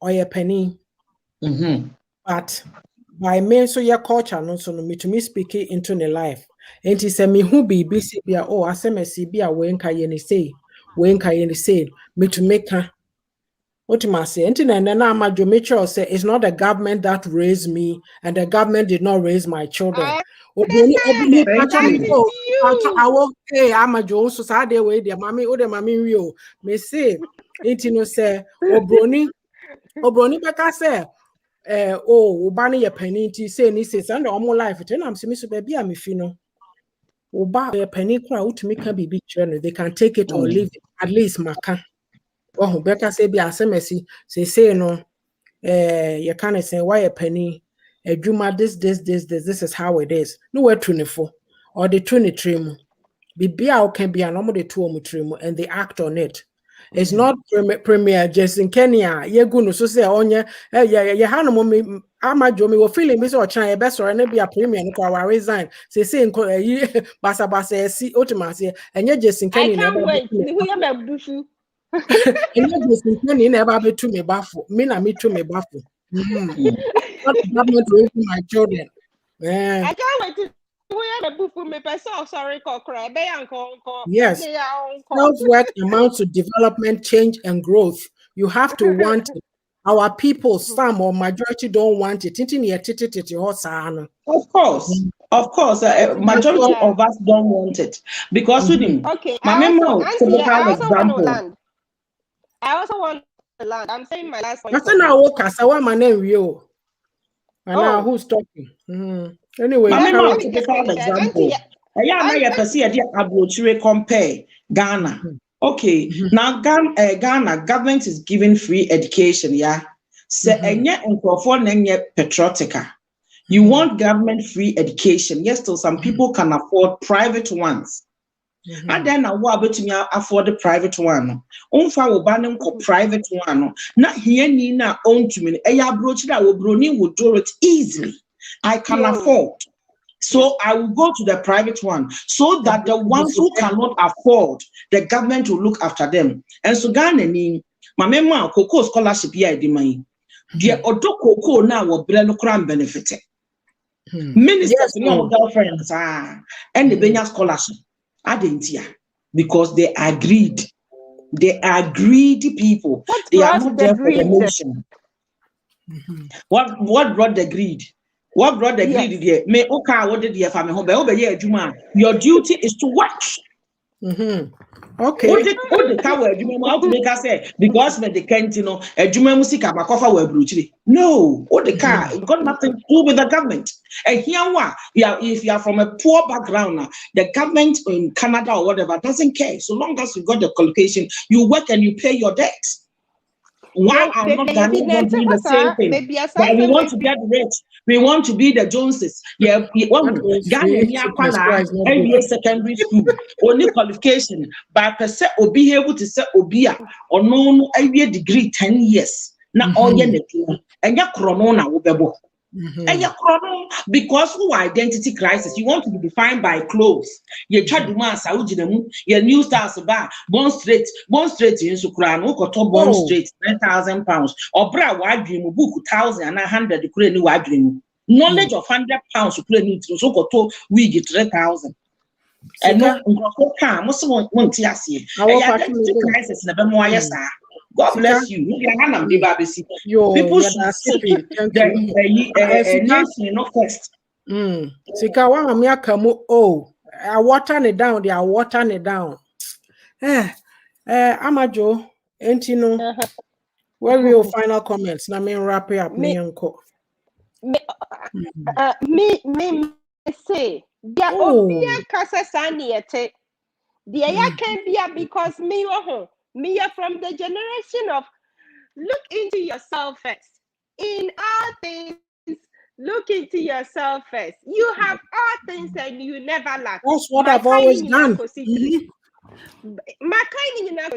or a penny. But by me so your culture no so no me to me speak it into the life. And he said me who be busy be oh I say me see be a when ka say me to make her Ultimately, say it's not the government that raised me, and the government did not raise my children. I Obroni understand. Thank That you. is you. I will hey Amajo so sad way the mommy rio me say it no say Obroni beka say oh oba ne ye pani nti say ni say and omo life ten am say me so baby am fi no oba ye pani kra utumi ka bibi kire no they can take it or leave it at least maka oh beka say bi asemesi say no you kind of say why a penny adwuma this is how it is no we're 24 or the 23 mu bibia can be an the two mu and they act on it. It's not premier Jason Kenya ye go no so say onye yeah hanom me amajo me wo feeling me so chan e be so na be a premier no kwa resign say basa si ultimately enye Jason I Kenya na can't wait. be Who am I bufu? enye Jason Kenya na be to me bafo me na me to me bafo not the government raising my children. I can't wait to who am I bufu me person sorry kokra be yanko Yes, self-worth amounts to development, change, and growth. You have to want it. Our people, some or majority, don't want it. Of course, majority Yeah. of us don't want it because we didn't. Okay. My I also memo, Auntie, typical I also want to example. land. I also want to land. I'm saying my last point That's of not view. what Kasawa man real. And now Oh, who's talking? Anyway, My let memo, carry. me just typical finish that. Auntie, example. Yeah, now you perceive the abrochire compare Ghana. Okay, now Ghana government is giving free education. Yeah, so enye for nenye patriotica. You want government free education. Yes, still some people can afford private ones. And then now what about me afford the private one? Unfa wo banning ko private one. Na here ni na own to me. Eya broach that wo broni would do it easily. I can afford. So I will go to the private one so that the ones who cannot afford, the government will look after them. And so Ghana ni my mema cocoa scholarship here di mai. The odo cocoa now will benefit. Ministers Yes, and your girlfriends and the Benya scholarship. I didn't hear because they are greedy. They are greedy people. what They are brought not the there for the greed? nation. What brought the greed? What brought the Yes. greed there? Me okay, what did you family home? Your duty is to work. Okay. The car where you to make us say because when they can't, a Juma music at Makofa were brutally. No, the car it got nothing to do with the government. And here what if you are from a poor background, the government in Canada or whatever doesn't care. So long as you got the qualification, you work and you pay your debts. Why are not Ghanaians not doing the same thing? That we want to get rich, we want to be the Joneses. Yeah, That was Ghana free. near Sickness Kwana, price not good. MBA secondary school, only qualification, but per se obi able to say obia or no MBA degree 10 years. Now all your network and your chrono wobebo. And your problem because who identity crisis, you want to be defined by clothes. You try to man Saudi, your new stars bar, born straight in Sukran, who got born straight, £10,000, or bra wide dream, book 1,100, the Korean wide dream. Knowledge of £100, Ukraine, so got wig 3,000. And no, most won't see. Identity crisis, never more, yes, sir. God bless you. Yo, People yeah, should that's seek it. Thank the you. nation, not first. Sika wa mi akamu I water it down, they are watering it down. Amajo, ain't you know where real final comments? Na me wrap it up me, me uncle. me say, there Oh, obia kasa saniete. There ya can be because me are from the generation of look into yourself first. In all things, look into yourself first. You have all things and you never lack. that's what My I've always kind done. my kind in a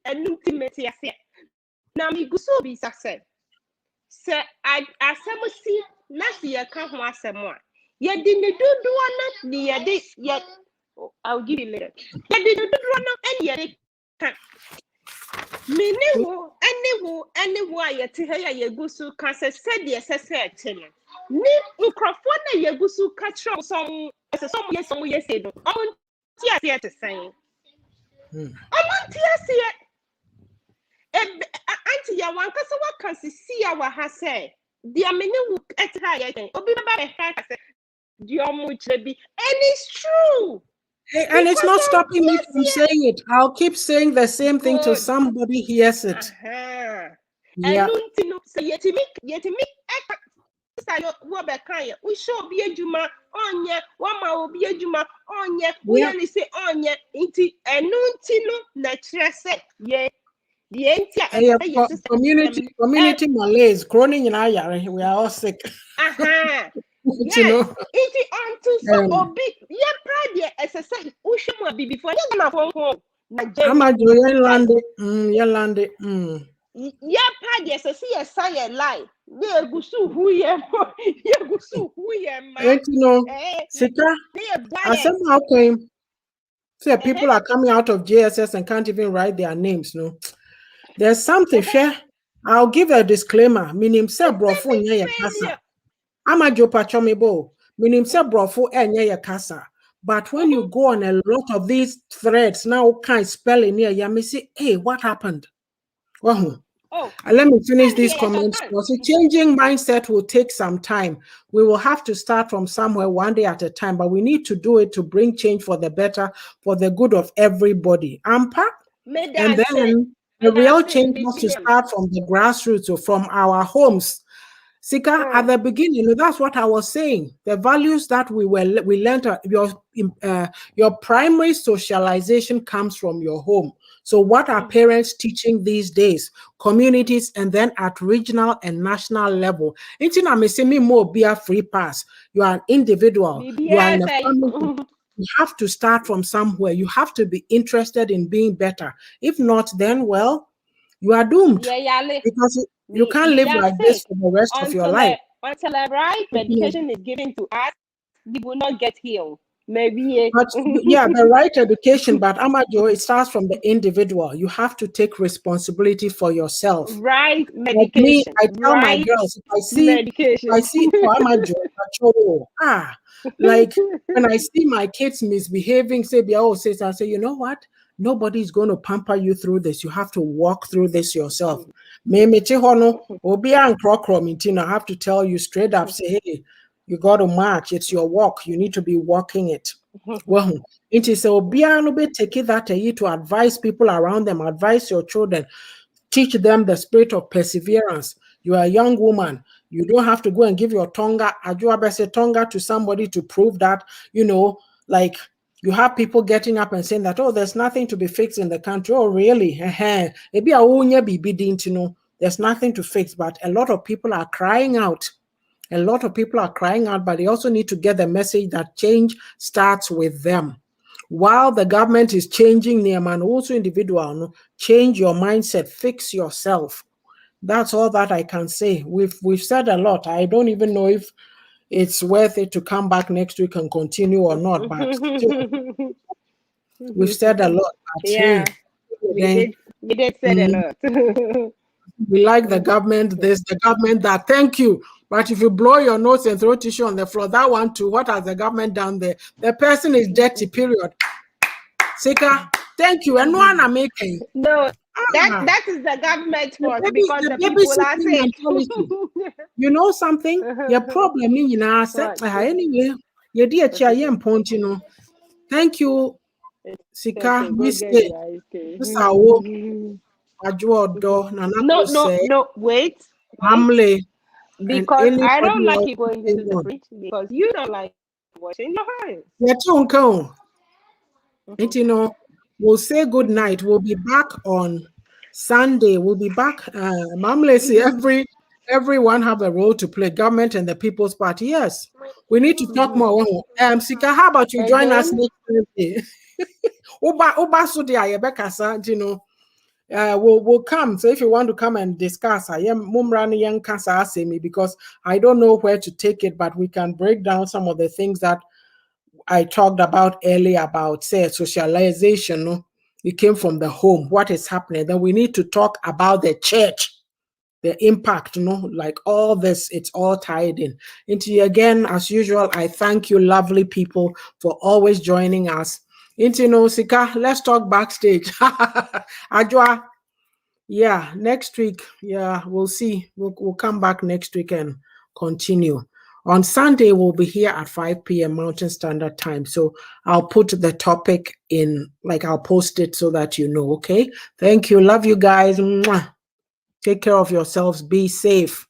and ultimately I say now me go so be success. So I see last year come one semua. You didn't do one the this yet. I'll give you later. You didn't do one and yet can. Me anywho a yɛte ha a yɛgu so ka sɛ sɛdeɛ ɛsɛ sɛ ɛte no ne nkurɔfoɔ na yɛgu so ka kyerɛ wo sɛ ɔmo ɛsɛ sɛ ɔmo yɛ sei no ɔmo nte aseɛ te sɛn ɔmo nte aseɛ Auntie, ya wankasa waka sisi a wa ha say. Dia me ne wo etra ya den. Obi ba be ha ka say. Dia omo kire bi. And it's true. And it's not Because of stopping me from yes, saying it. I'll keep saying the same thing till good. somebody hears it. And Yeah. no say yetimi eka say wo be kan ye. We show obi adwuma onye, wa ma obi adwuma onye. We Yeah. ni say onye nti enu no na kire say ye nti a say Community malaise. Chronic in our we are all sick. You yes, know. it unto so Um, obi ye pride as I said, ushemu bi before you na phone home Nigeria. Amajo Yelande. Yelande. Ye pride as I see a say lie. Ye gusu hu ye ye gusu hu ye ma. You know, Sika, as somehow came. Say people are coming out of JSS and can't even write their names. No, there's something. Share. I'll give a disclaimer. Meaning, say brofo nye kasa. Amajo pachomibo. Meaning, say brofo nye kasa. But when you go on a lot of these threads now, kind spelling here, you may say, hey, what happened? Well, and let me finish these comments. Also, changing mindset will take some time. We will have to start from somewhere one day at a time, but we need to do it to bring change for the better, for the good of everybody. And then the real change has to start from the grassroots or from our homes. Sika, at the beginning, that's what I was saying. The values that we learned, your primary socialization comes from your home. So what are parents teaching these days? Communities, and then at regional and national level. It's in a more be a free pass. You are an individual. You are in a family. You have to start from somewhere. You have to be interested in being better. If not, then well, you are doomed. Because you can't live like this for the rest of your life. Until the right medication is given to us, we will not get healed. Maybe but yeah, the right education, but Amajo, it starts from the individual. You have to take responsibility for yourself. Right medication. Like me, I tell my girls, if I see oh, Amajo, like when I see my kids misbehaving, say, I say, you know what? Nobody's going to pamper you through this. You have to walk through this yourself. I have to tell you straight up, say, hey, you got to march. It's your walk. You need to be walking it. Well, it is take that to advise people around them, advise your children, teach them the spirit of perseverance. You are a young woman. You don't have to go and give your tonga, tonga to somebody to prove that, like you have people getting up and saying that, oh, there's nothing to be fixed in the country. Oh, really? There's nothing to fix, but a lot of people are crying out. A lot of people are crying out, but they also need to get the message that change starts with them. While the government is changing them and also individual, change your mindset, fix yourself. That's all that I can say. We've said a lot. I don't even know if it's worth it to come back next week and continue or not, but still, we've said a lot. But yeah, hey, we did say a lot. We like the government this, the government that. Thank you. But if you blow your nose and throw tissue on the floor, that one too, what has the government done there? The person is dirty, period. Sika, thank you. And one I'm making. No, that is the government fault because the people are saying. You know something? Your problem in anyway. Your dear Chia Pontino. Thank you, Sika. Miss No, wait. Hamley, and Because I don't anybody like else. you going into the fridge because you don't like washing your hands. We'll say good night. We'll be back on Sunday. We'll be back. Mamle say everyone have a role to play. Government and the People's Party. Yes, we need to talk more. Sika, how about you join us next Thursday? We'll come. So if you want to come and discuss, I am Mumrani Young Kasa me because I don't know where to take it, but we can break down some of the things that I talked about earlier about, say, socialization. No? It came from the home. What is happening? Then we need to talk about the church, the impact, like all this, it's all tied in. Into again, as usual, I thank you, lovely people, for always joining us. Into Sika, let's talk backstage. Ajwa, Yeah, next week. Yeah, we'll see. We'll come back next week and continue. On Sunday, we'll be here at 5 p.m. Mountain Standard Time. So I'll put the topic in, like I'll post it so that you know, okay? Thank you. Love you guys. Mwah. Take care of yourselves. Be safe.